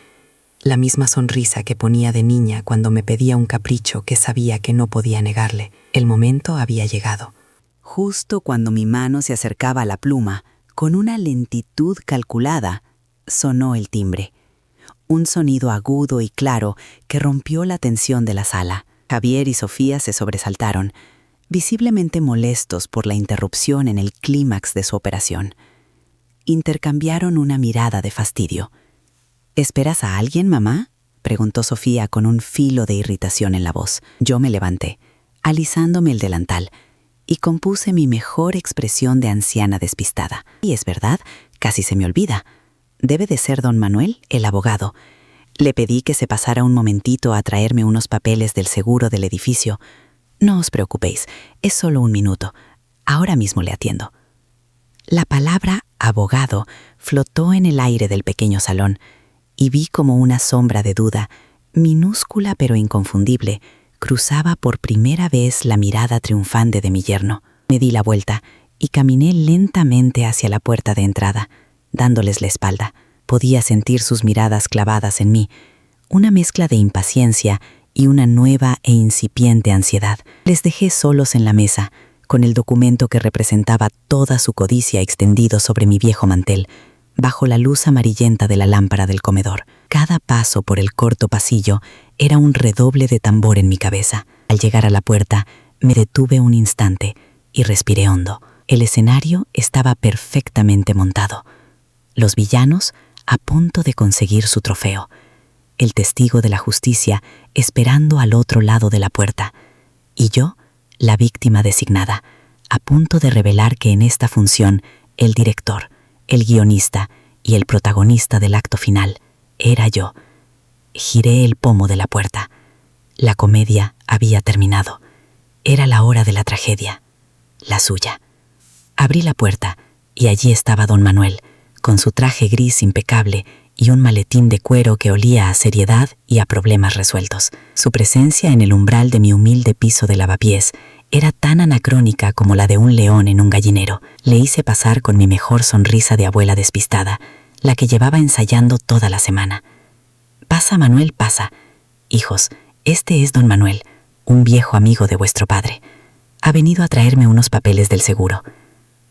la misma sonrisa que ponía de niña cuando me pedía un capricho que sabía que no podía negarle. El momento había llegado. Justo cuando mi mano se acercaba a la pluma, con una lentitud calculada, sonó el timbre. Un sonido agudo y claro que rompió la tensión de la sala. Javier y Sofía se sobresaltaron, visiblemente molestos por la interrupción en el clímax de su operación. Intercambiaron una mirada de fastidio. ¿Esperas a alguien, mamá?, preguntó Sofía con un filo de irritación en la voz. Yo me levanté, alisándome el delantal, y compuse mi mejor expresión de anciana despistada. Y es verdad, casi se me olvida. Debe de ser don Manuel, el abogado. Le pedí que se pasara un momentito a traerme unos papeles del seguro del edificio. No os preocupéis, es solo un minuto. Ahora mismo le atiendo. La palabra abogado flotó en el aire del pequeño salón y vi como una sombra de duda, minúscula pero inconfundible, cruzaba por primera vez la mirada triunfante de mi yerno. Me di la vuelta y caminé lentamente hacia la puerta de entrada, dándoles la espalda. Podía sentir sus miradas clavadas en mí, una mezcla de impaciencia y una nueva e incipiente ansiedad. Les dejé solos en la mesa, con el documento que representaba toda su codicia extendido sobre mi viejo mantel, bajo la luz amarillenta de la lámpara del comedor. Cada paso por el corto pasillo era un redoble de tambor en mi cabeza. Al llegar a la puerta, me detuve un instante y respiré hondo. El escenario estaba perfectamente montado. Los villanos a punto de conseguir su trofeo. El testigo de la justicia esperando al otro lado de la puerta. Y yo, la víctima designada, a punto de revelar que en esta función el director, el guionista y el protagonista del acto final era yo. Giré el pomo de la puerta. La comedia había terminado. Era la hora de la tragedia, la suya. Abrí la puerta y allí estaba don Manuel, con su traje gris impecable y un maletín de cuero que olía a seriedad y a problemas resueltos. Su presencia en el umbral de mi humilde piso de lavapiés era tan anacrónica como la de un león en un gallinero. Le hice pasar con mi mejor sonrisa de abuela despistada, la que llevaba ensayando toda la semana. «Pasa, Manuel, pasa. Hijos, este es don Manuel, un viejo amigo de vuestro padre. Ha venido a traerme unos papeles del seguro».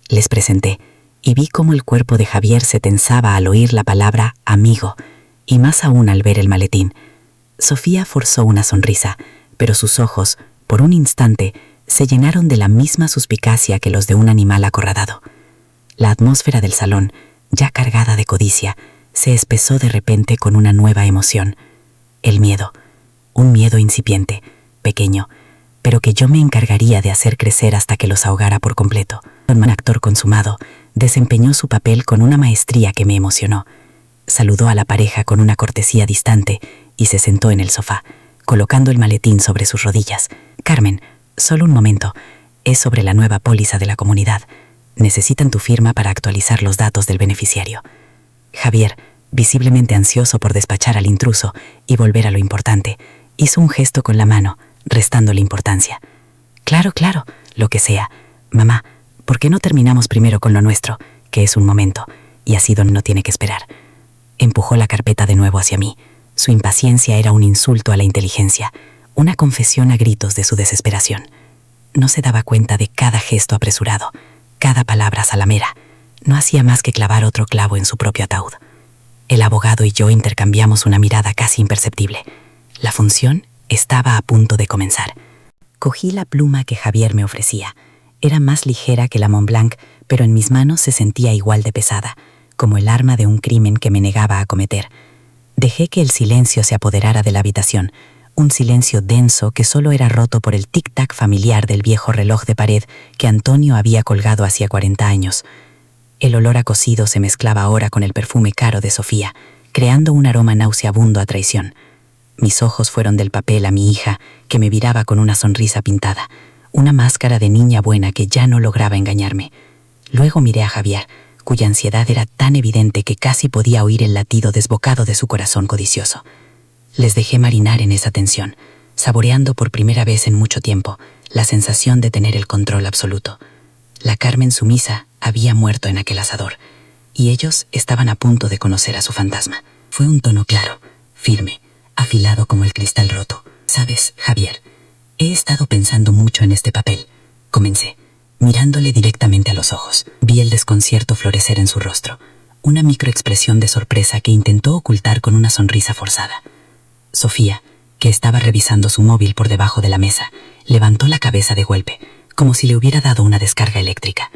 Les presenté, y vi cómo el cuerpo de Javier se tensaba al oír la palabra amigo, y más aún al ver el maletín. Sofía forzó una sonrisa, pero sus ojos, por un instante, se llenaron de la misma suspicacia que los de un animal acorralado. La atmósfera del salón, ya cargada de codicia, se espesó de repente con una nueva emoción. El miedo, un miedo incipiente, pequeño, pero que yo me encargaría de hacer crecer hasta que los ahogara por completo. Un actor consumado, desempeñó su papel con una maestría que me emocionó. Saludó a la pareja con una cortesía distante y se sentó en el sofá, colocando el maletín sobre sus rodillas. Carmen, solo un momento. Es sobre la nueva póliza de la comunidad. Necesitan tu firma para actualizar los datos del beneficiario. Javier, visiblemente ansioso por despachar al intruso y volver a lo importante, hizo un gesto con la mano, restándole importancia. Claro, lo que sea. Mamá, ¿por qué no terminamos primero con lo nuestro, que es un momento, y así Don no tiene que esperar? Empujó la carpeta de nuevo hacia mí. Su impaciencia era un insulto a la inteligencia, una confesión a gritos de su desesperación. No se daba cuenta de cada gesto apresurado, cada palabra salamera. No hacía más que clavar otro clavo en su propio ataúd. El abogado y yo intercambiamos una mirada casi imperceptible. La función estaba a punto de comenzar. Cogí la pluma que Javier me ofrecía. Era más ligera que la Montblanc, pero en mis manos se sentía igual de pesada, como el arma de un crimen que me negaba a cometer. Dejé que el silencio se apoderara de la habitación, un silencio denso que solo era roto por el tic-tac familiar del viejo reloj de pared que Antonio había colgado hacía 40 años. El olor a cocido se mezclaba ahora con el perfume caro de Sofía, creando un aroma nauseabundo a traición. Mis ojos fueron del papel a mi hija, que me miraba con una sonrisa pintada, una máscara de niña buena que ya no lograba engañarme. Luego miré a Javier, cuya ansiedad era tan evidente que casi podía oír el latido desbocado de su corazón codicioso. Les dejé marinar en esa tensión, saboreando por primera vez en mucho tiempo la sensación de tener el control absoluto. La Carmen sumisa había muerto en aquel asador, y ellos estaban a punto de conocer a su fantasma. Fue un tono claro, firme, afilado como el cristal roto. «Sabes, Javier, he estado pensando mucho en este papel», comencé, mirándole directamente a los ojos. Vi el desconcierto florecer en su rostro, una microexpresión de sorpresa que intentó ocultar con una sonrisa forzada. Sofía, que estaba revisando su móvil por debajo de la mesa, levantó la cabeza de golpe, como si le hubiera dado una descarga eléctrica.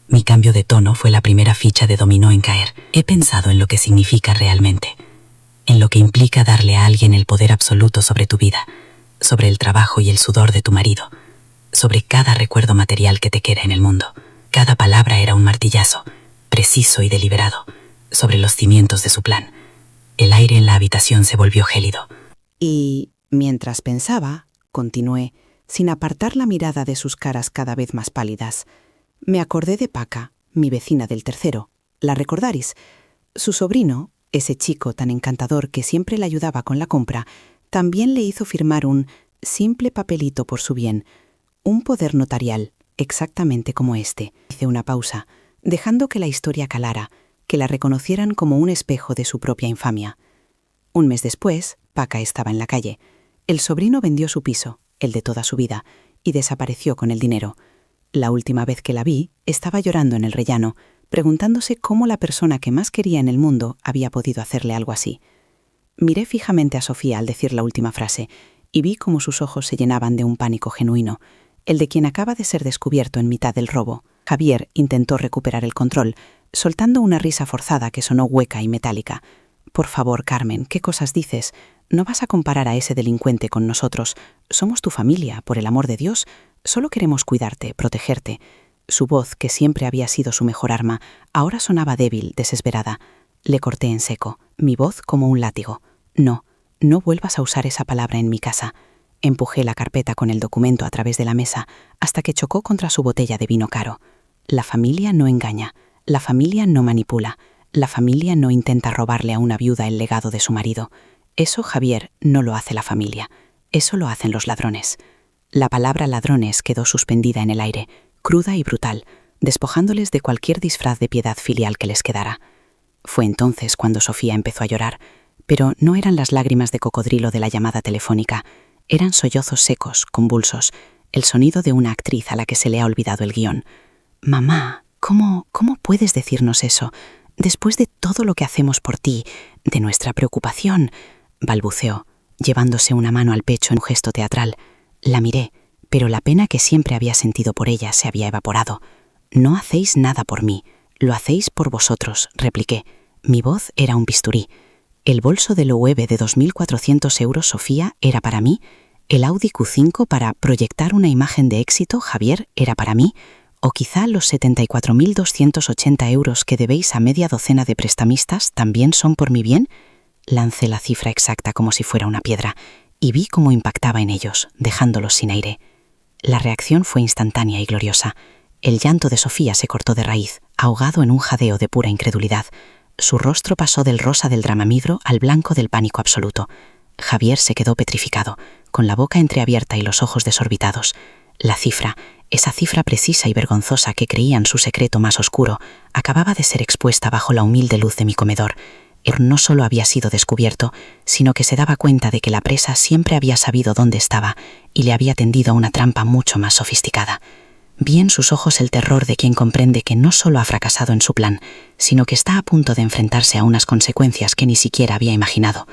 Mi cambio de tono fue la primera ficha de dominó en caer. He pensado en lo que significa realmente, en lo que implica darle a alguien el poder absoluto sobre tu vida, sobre el trabajo y el sudor de tu marido, sobre cada recuerdo material que te queda en el mundo. Cada palabra era un martillazo, preciso y deliberado, sobre los cimientos de su plan. El aire en la habitación se volvió gélido. Y, mientras pensaba, continué, sin apartar la mirada de sus caras cada vez más pálidas, me acordé de Paca, mi vecina del tercero. ¿La recordaris? Su sobrino, ese chico tan encantador que siempre le ayudaba con la compra, también le hizo firmar un simple papelito por su bien, un poder notarial, exactamente como este. Hice una pausa, dejando que la historia calara, que la reconocieran como un espejo de su propia infamia. Un mes después, Paca estaba en la calle. El sobrino vendió su piso, el de toda su vida, y desapareció con el dinero. La última vez que la vi, estaba llorando en el rellano, preguntándose cómo la persona que más quería en el mundo había podido hacerle algo así. Miré fijamente a Sofía al decir la última frase, y vi cómo sus ojos se llenaban de un pánico genuino, el de quien acaba de ser descubierto en mitad del robo. Javier intentó recuperar el control, soltando una risa forzada que sonó hueca y metálica. «Por favor, Carmen, ¿qué cosas dices? No vas a comparar a ese delincuente con nosotros. Somos tu familia, por el amor de Dios. Solo queremos cuidarte, protegerte». Su voz, que siempre había sido su mejor arma, ahora sonaba débil, desesperada. Le corté en seco, mi voz como un látigo. «No, no vuelvas a usar esa palabra en mi casa». Empujé la carpeta con el documento a través de la mesa hasta que chocó contra su botella de vino caro. La familia no engaña, la familia no manipula, la familia no intenta robarle a una viuda el legado de su marido. Eso, Javier, no lo hace la familia. Eso lo hacen los ladrones. La palabra ladrones quedó suspendida en el aire, cruda y brutal, despojándoles de cualquier disfraz de piedad filial que les quedara. Fue entonces cuando Sofía empezó a llorar, pero no eran las lágrimas de cocodrilo de la llamada telefónica, eran sollozos secos, convulsos, el sonido de una actriz a la que se le ha olvidado el guión. «Mamá, ¿cómo puedes decirnos eso? Después de todo lo que hacemos por ti, de nuestra preocupación», balbuceó, llevándose una mano al pecho en un gesto teatral. La miré, pero la pena que siempre había sentido por ella se había evaporado. «No hacéis nada por mí, lo hacéis por vosotros», repliqué. Mi voz era un bisturí. El bolso de Loewe de 2.400 euros, Sofía, era para mí. El Audi Q5 para proyectar una imagen de éxito, Javier, era para mí. O quizá los 74.280 euros que debéis a media docena de prestamistas también son por mi bien. Lancé la cifra exacta como si fuera una piedra y vi cómo impactaba en ellos, dejándolos sin aire. La reacción fue instantánea y gloriosa. El llanto de Sofía se cortó de raíz, ahogado en un jadeo de pura incredulidad. Su rostro pasó del rosa del dramamidro al blanco del pánico absoluto. Javier se quedó petrificado, con la boca entreabierta y los ojos desorbitados. La cifra, esa cifra precisa y vergonzosa que creían su secreto más oscuro, acababa de ser expuesta bajo la humilde luz de mi comedor. No solo había sido descubierto, sino que se daba cuenta de que la presa siempre había sabido dónde estaba y le había tendido a una trampa mucho más sofisticada. Vi en sus ojos el terror de quien comprende que no solo ha fracasado en su plan, sino que está a punto de enfrentarse a unas consecuencias que ni siquiera había imaginado.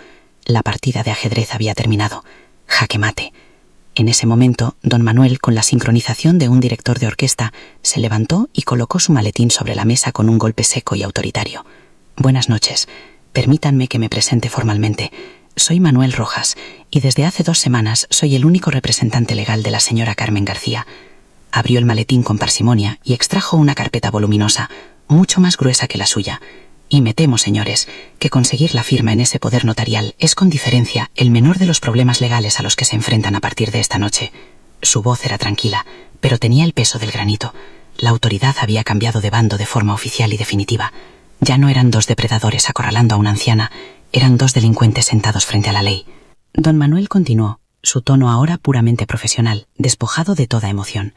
La partida de ajedrez había terminado. Jaque mate. En ese momento, don Manuel, con la sincronización de un director de orquesta, se levantó y colocó su maletín sobre la mesa con un golpe seco y autoritario. Buenas noches. Permítanme que me presente formalmente. Soy Manuel Rojas, y desde hace 2 semanas soy el único representante legal de la señora Carmen García. Abrió el maletín con parsimonia y extrajo una carpeta voluminosa, mucho más gruesa que la suya. Y me temo, señores, que conseguir la firma en ese poder notarial es con diferencia el menor de los problemas legales a los que se enfrentan a partir de esta noche. Su voz era tranquila, pero tenía el peso del granito. La autoridad había cambiado de bando de forma oficial y definitiva. Ya no eran 2 depredadores acorralando a una anciana, eran 2 delincuentes sentados frente a la ley. Don Manuel continuó, su tono ahora puramente profesional, despojado de toda emoción.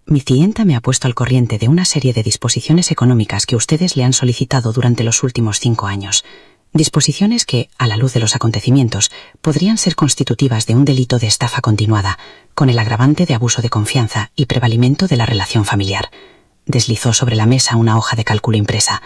Mi clienta me ha puesto al corriente de una serie de disposiciones económicas que ustedes le han solicitado durante los últimos 5 años. Disposiciones que, a la luz de los acontecimientos, podrían ser constitutivas de un delito de estafa continuada, con el agravante de abuso de confianza y prevalimento de la relación familiar. Deslizó sobre la mesa una hoja de cálculo impresa.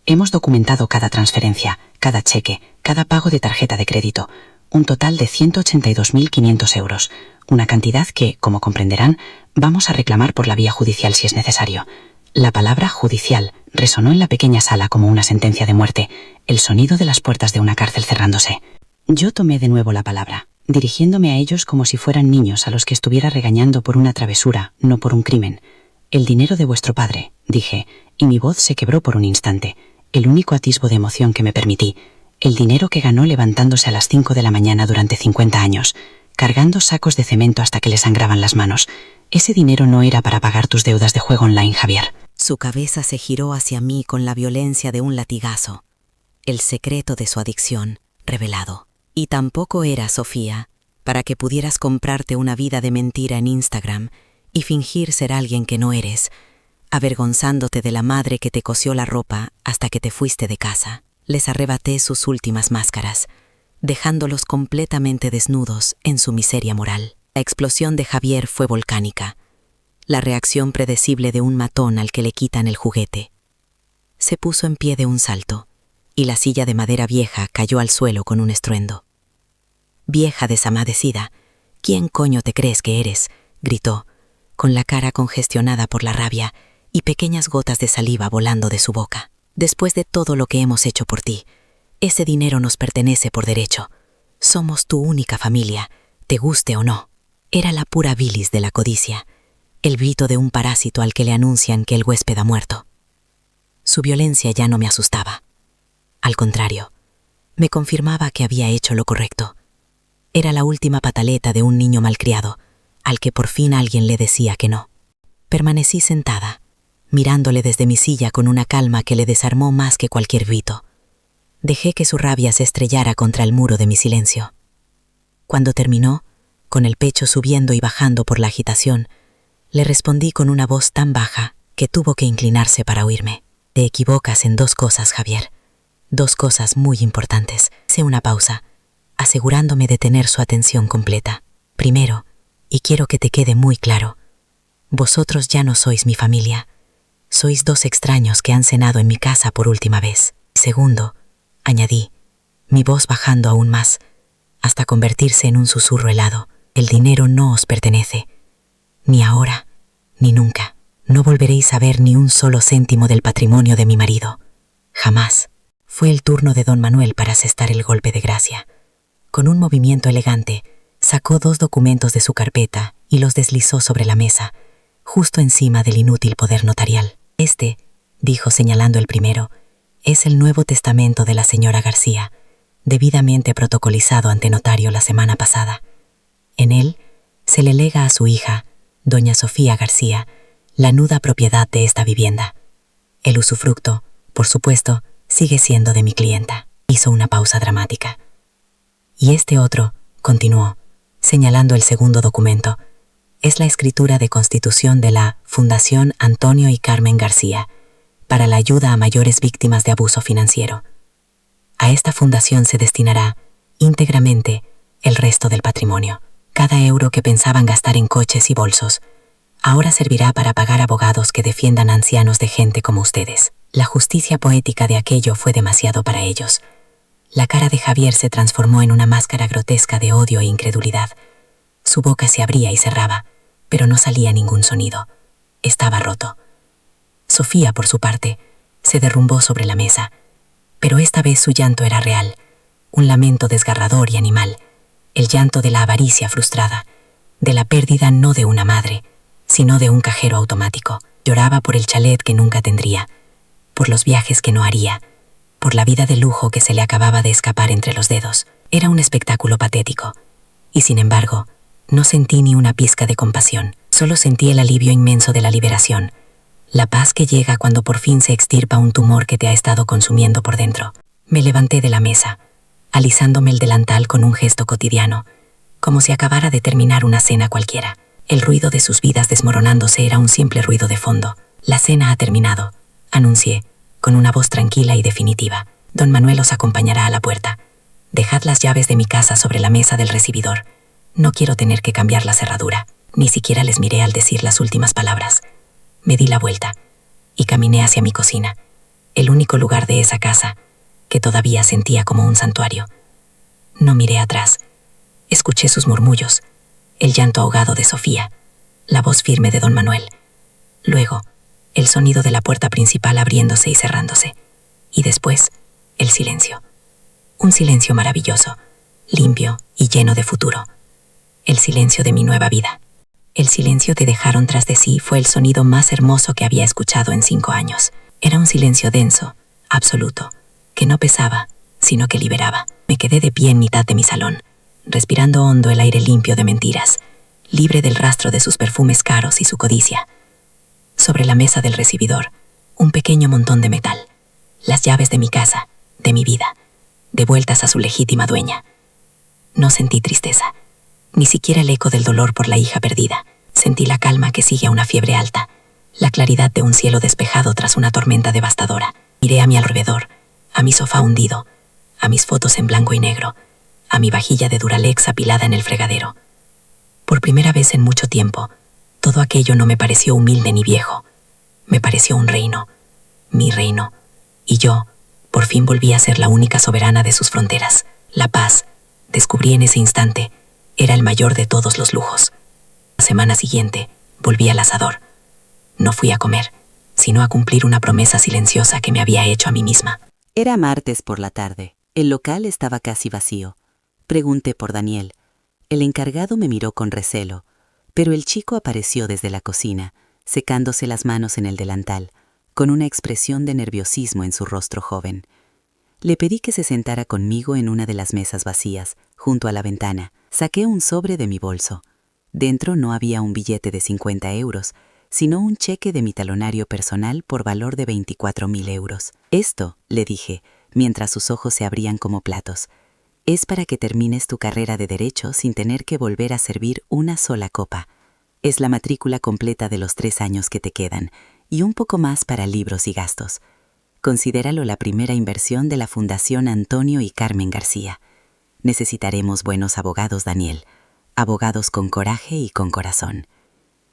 Hemos documentado cada transferencia, cada cheque, cada pago de tarjeta de crédito, un total de 182.500 euros, una cantidad que, como comprenderán, vamos a reclamar por la vía judicial si es necesario. La palabra judicial resonó en la pequeña sala como una sentencia de muerte, el sonido de las puertas de una cárcel cerrándose. Yo tomé de nuevo la palabra, dirigiéndome a ellos como si fueran niños a los que estuviera regañando por una travesura, no por un crimen. El dinero de vuestro padre, dije, y mi voz se quebró por un instante, el único atisbo de emoción que me permití, el dinero que ganó levantándose a las 5 de la mañana durante 50 años, cargando sacos de cemento hasta que le sangraban las manos. Ese dinero no era para pagar tus deudas de juego online, Javier. Su cabeza se giró hacia mí con la violencia de un latigazo. El secreto de su adicción, revelado. Y tampoco era, Sofía, para que pudieras comprarte una vida de mentira en Instagram y fingir ser alguien que no eres, avergonzándote de la madre que te cosió la ropa hasta que te fuiste de casa. Les arrebaté sus últimas máscaras, dejándolos completamente desnudos en su miseria moral. La explosión de Javier fue volcánica, la reacción predecible de un matón al que le quitan el juguete. Se puso en pie de un salto, y la silla de madera vieja cayó al suelo con un estruendo. «Vieja desamadecida, ¿quién coño te crees que eres?», gritó, con la cara congestionada por la rabia y pequeñas gotas de saliva volando de su boca. «Después de todo lo que hemos hecho por ti, ese dinero nos pertenece por derecho. Somos tu única familia, te guste o no». Era la pura bilis de la codicia, el grito de un parásito al que le anuncian que el huésped ha muerto. Su violencia ya no me asustaba. Al contrario, me confirmaba que había hecho lo correcto. Era la última pataleta de un niño malcriado, al que por fin alguien le decía que no. Permanecí sentada, mirándole desde mi silla con una calma que le desarmó más que cualquier grito. Dejé que su rabia se estrellara contra el muro de mi silencio. Cuando terminó, con el pecho subiendo y bajando por la agitación, le respondí con una voz tan baja que tuvo que inclinarse para oírme. «Te equivocas en 2 cosas, Javier. 2 cosas muy importantes». Hice una pausa, asegurándome de tener su atención completa. «Primero, y quiero que te quede muy claro, vosotros ya no sois mi familia. Sois 2 extraños que han cenado en mi casa por última vez. Segundo», añadí, mi voz bajando aún más, hasta convertirse en un susurro helado, «el dinero no os pertenece. Ni ahora, ni nunca. No volveréis a ver ni un solo céntimo del patrimonio de mi marido. Jamás». Fue el turno de don Manuel para asestar el golpe de gracia. Con un movimiento elegante, sacó 2 documentos de su carpeta y los deslizó sobre la mesa, justo encima del inútil poder notarial. Este, dijo señalando el primero, es el Nuevo Testamento de la señora García, debidamente protocolizado ante notario la semana pasada. En él se le lega a su hija, doña Sofía García, la nuda propiedad de esta vivienda. El usufructo, por supuesto, sigue siendo de mi clienta. Hizo una pausa dramática. Y este otro, continuó, señalando el segundo documento, es la escritura de constitución de la Fundación Antonio y Carmen García para la ayuda a mayores víctimas de abuso financiero. A esta fundación se destinará íntegramente el resto del patrimonio. Cada euro que pensaban gastar en coches y bolsos ahora servirá para pagar abogados que defiendan a ancianos de gente como ustedes. La justicia poética de aquello fue demasiado para ellos. La cara de Javier se transformó en una máscara grotesca de odio e incredulidad. Su boca se abría y cerraba, pero no salía ningún sonido. Estaba roto. Sofía, por su parte, se derrumbó sobre la mesa, pero esta vez su llanto era real, un lamento desgarrador y animal, el llanto de la avaricia frustrada, de la pérdida no de una madre, sino de un cajero automático. Lloraba por el chalet que nunca tendría, por los viajes que no haría, por la vida de lujo que se le acababa de escapar entre los dedos. Era un espectáculo patético, y sin embargo, no sentí ni una pizca de compasión, solo sentí el alivio inmenso de la liberación, la paz que llega cuando por fin se extirpa un tumor que te ha estado consumiendo por dentro. Me levanté de la mesa, alisándome el delantal con un gesto cotidiano, como si acabara de terminar una cena cualquiera. El ruido de sus vidas desmoronándose era un simple ruido de fondo. La cena ha terminado, anuncié, con una voz tranquila y definitiva. Don Manuel os acompañará a la puerta. Dejad las llaves de mi casa sobre la mesa del recibidor. No quiero tener que cambiar la cerradura. Ni siquiera les miré al decir las últimas palabras. Me di la vuelta y caminé hacia mi cocina, el único lugar de esa casa que todavía sentía como un santuario. No miré atrás. Escuché sus murmullos, el llanto ahogado de Sofía, la voz firme de don Manuel. Luego, el sonido de la puerta principal abriéndose y cerrándose. Y después, el silencio. Un silencio maravilloso, limpio y lleno de futuro. El silencio de mi nueva vida. El silencio que dejaron tras de sí fue el sonido más hermoso que había escuchado en 5 años. Era un silencio denso, absoluto, que no pesaba, sino que liberaba. Me quedé de pie en mitad de mi salón, respirando hondo el aire limpio de mentiras, libre del rastro de sus perfumes caros y su codicia. Sobre la mesa del recibidor, un pequeño montón de metal, las llaves de mi casa, de mi vida, devueltas a su legítima dueña. No sentí tristeza, ni siquiera el eco del dolor por la hija perdida. Sentí la calma que sigue a una fiebre alta, la claridad de un cielo despejado tras una tormenta devastadora. Miré a mi alrededor, a mi sofá hundido, a mis fotos en blanco y negro, a mi vajilla de Duralex apilada en el fregadero. Por primera vez en mucho tiempo, todo aquello no me pareció humilde ni viejo. Me pareció un reino, mi reino, y yo, por fin volví a ser la única soberana de sus fronteras. La paz, descubrí en ese instante, era el mayor de todos los lujos. La semana siguiente, volví al asador. No fui a comer, sino a cumplir una promesa silenciosa que me había hecho a mí misma. Era martes por la tarde. El local estaba casi vacío. Pregunté por Daniel. El encargado me miró con recelo, pero el chico apareció desde la cocina, secándose las manos en el delantal, con una expresión de nerviosismo en su rostro joven. Le pedí que se sentara conmigo en una de las mesas vacías, junto a la ventana. Saqué un sobre de mi bolso. Dentro no había un billete de 50 euros, sino un cheque de mi talonario personal por valor de 24.000 euros. Esto, le dije, mientras sus ojos se abrían como platos, es para que termines tu carrera de Derecho sin tener que volver a servir una sola copa. Es la matrícula completa de los 3 años que te quedan, y un poco más para libros y gastos. Considéralo la primera inversión de la Fundación Antonio y Carmen García. Necesitaremos buenos abogados, Daniel. Abogados con coraje y con corazón.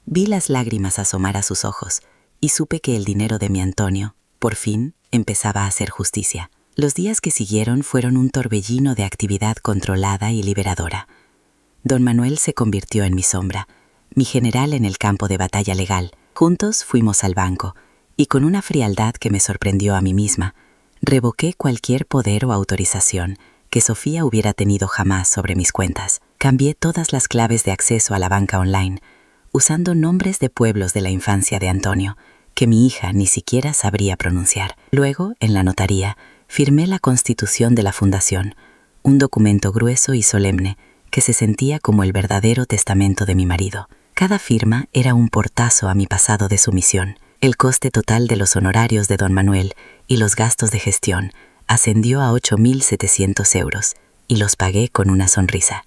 Vi las lágrimas asomar a sus ojos y supe que el dinero de mi Antonio, por fin, empezaba a hacer justicia. Los días que siguieron fueron un torbellino de actividad controlada y liberadora. Don Manuel se convirtió en mi sombra, mi general en el campo de batalla legal. Juntos fuimos al banco y con una frialdad que me sorprendió a mí misma, revoqué cualquier poder o autorización que Sofía hubiera tenido jamás sobre mis cuentas. Cambié todas las claves de acceso a la banca online, usando nombres de pueblos de la infancia de Antonio, que mi hija ni siquiera sabría pronunciar. Luego, en la notaría, firmé la constitución de la fundación, un documento grueso y solemne que se sentía como el verdadero testamento de mi marido. Cada firma era un portazo a mi pasado de sumisión. El coste total de los honorarios de don Manuel y los gastos de gestión ascendió a 8.700 euros y los pagué con una sonrisa.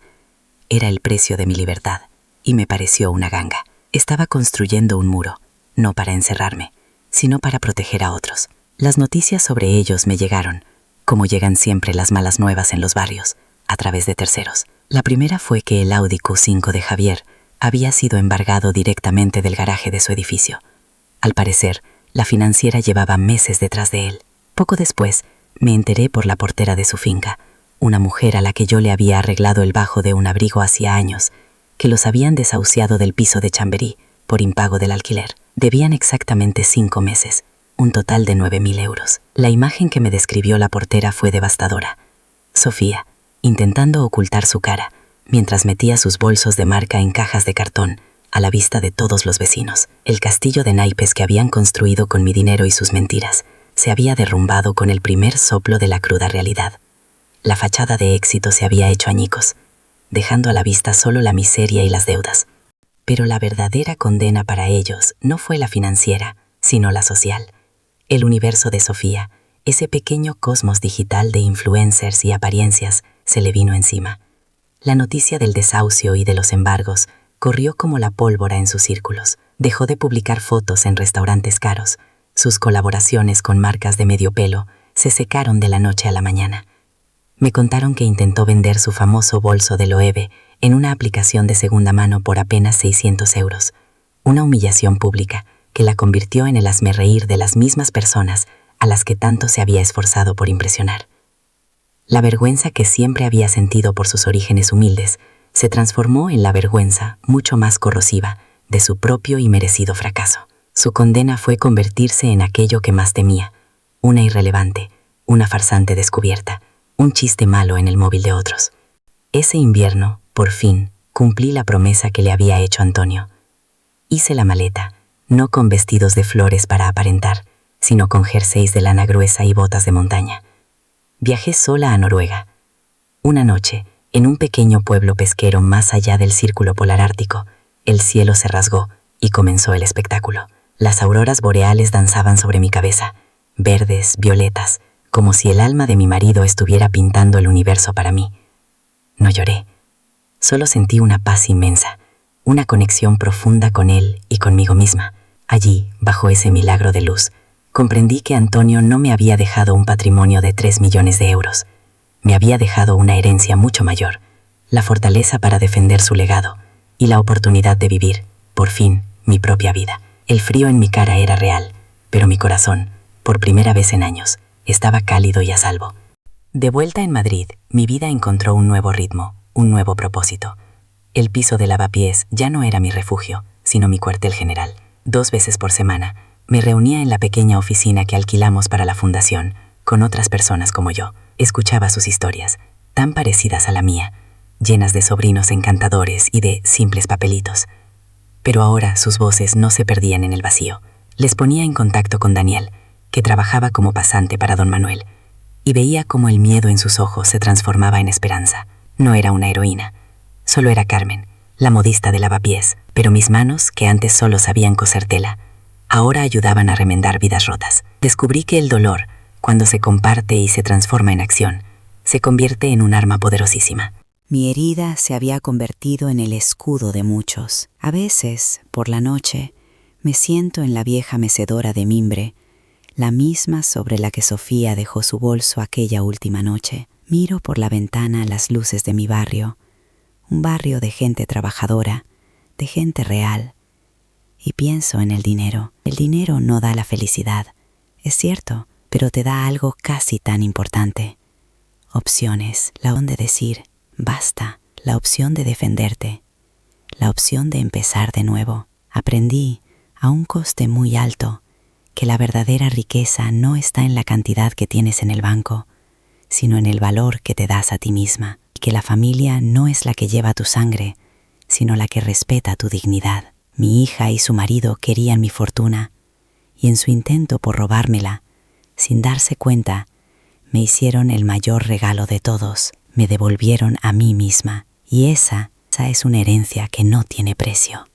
Era el precio de mi libertad y me pareció una ganga. Estaba construyendo un muro, no para encerrarme, sino para proteger a otros. Las noticias sobre ellos me llegaron, como llegan siempre las malas nuevas en los barrios, a través de terceros. La primera fue que el Audi Q5 de Javier había sido embargado directamente del garaje de su edificio. Al parecer, la financiera llevaba meses detrás de él. Poco después, me enteré por la portera de su finca, una mujer a la que yo le había arreglado el bajo de un abrigo hacía años, que los habían desahuciado del piso de Chamberí por impago del alquiler. Debían exactamente 5 meses, un total de 9.000 euros. La imagen que me describió la portera fue devastadora. Sofía, intentando ocultar su cara, mientras metía sus bolsos de marca en cajas de cartón, a la vista de todos los vecinos. El castillo de naipes que habían construido con mi dinero y sus mentiras se había derrumbado con el primer soplo de la cruda realidad. La fachada de éxito se había hecho añicos, dejando a la vista solo la miseria y las deudas. Pero la verdadera condena para ellos no fue la financiera, sino la social. El universo de Sofía, ese pequeño cosmos digital de influencers y apariencias, se le vino encima. La noticia del desahucio y de los embargos corrió como la pólvora en sus círculos. Dejó de publicar fotos en restaurantes caros. Sus colaboraciones con marcas de medio pelo se secaron de la noche a la mañana. Me contaron que intentó vender su famoso bolso de Loewe en una aplicación de segunda mano por apenas 600 euros. Una humillación pública que la convirtió en el hazmerreír de las mismas personas a las que tanto se había esforzado por impresionar. La vergüenza que siempre había sentido por sus orígenes humildes se transformó en la vergüenza mucho más corrosiva de su propio y merecido fracaso. Su condena fue convertirse en aquello que más temía, una irrelevante, una farsante descubierta, un chiste malo en el móvil de otros. Ese invierno, por fin, cumplí la promesa que le había hecho Antonio. Hice la maleta, no con vestidos de flores para aparentar, sino con jerseys de lana gruesa y botas de montaña. Viajé sola a Noruega. Una noche, en un pequeño pueblo pesquero más allá del círculo polar ártico, el cielo se rasgó y comenzó el espectáculo. Las auroras boreales danzaban sobre mi cabeza, verdes, violetas, como si el alma de mi marido estuviera pintando el universo para mí. No lloré, solo sentí una paz inmensa, una conexión profunda con él y conmigo misma. Allí, bajo ese milagro de luz, comprendí que Antonio no me había dejado un patrimonio de 3 millones de euros. Me había dejado una herencia mucho mayor, la fortaleza para defender su legado y la oportunidad de vivir, por fin, mi propia vida. El frío en mi cara era real, pero mi corazón, por primera vez en años, estaba cálido y a salvo. De vuelta en Madrid, mi vida encontró un nuevo ritmo, un nuevo propósito. El piso de lavapiés ya no era mi refugio, sino mi cuartel general. 2 veces por semana, me reunía en la pequeña oficina que alquilamos para la fundación, con otras personas como yo. Escuchaba sus historias, tan parecidas a la mía, llenas de sobrinos encantadores y de simples papelitos. Pero ahora sus voces no se perdían en el vacío. Les ponía en contacto con Daniel, que trabajaba como pasante para don Manuel, y veía cómo el miedo en sus ojos se transformaba en esperanza. No era una heroína, solo era Carmen, la modista de lavapiés, pero mis manos, que antes solo sabían coser tela, ahora ayudaban a remendar vidas rotas. Descubrí que el dolor, cuando se comparte y se transforma en acción, se convierte en un arma poderosísima. Mi herida se había convertido en el escudo de muchos. A veces, por la noche, me siento en la vieja mecedora de mimbre, la misma sobre la que Sofía dejó su bolso aquella última noche. Miro por la ventana las luces de mi barrio, un barrio de gente trabajadora, de gente real, y pienso en el dinero. El dinero no da la felicidad, es cierto, pero te da algo casi tan importante. Opciones, la opción de decir, basta, la opción de defenderte, la opción de empezar de nuevo. Aprendí, a un coste muy alto, que la verdadera riqueza no está en la cantidad que tienes en el banco, sino en el valor que te das a ti misma, y que la familia no es la que lleva tu sangre, sino la que respeta tu dignidad. Mi hija y su marido querían mi fortuna, y en su intento por robármela, sin darse cuenta, me hicieron el mayor regalo de todos, me devolvieron a mí misma, y esa es una herencia que no tiene precio.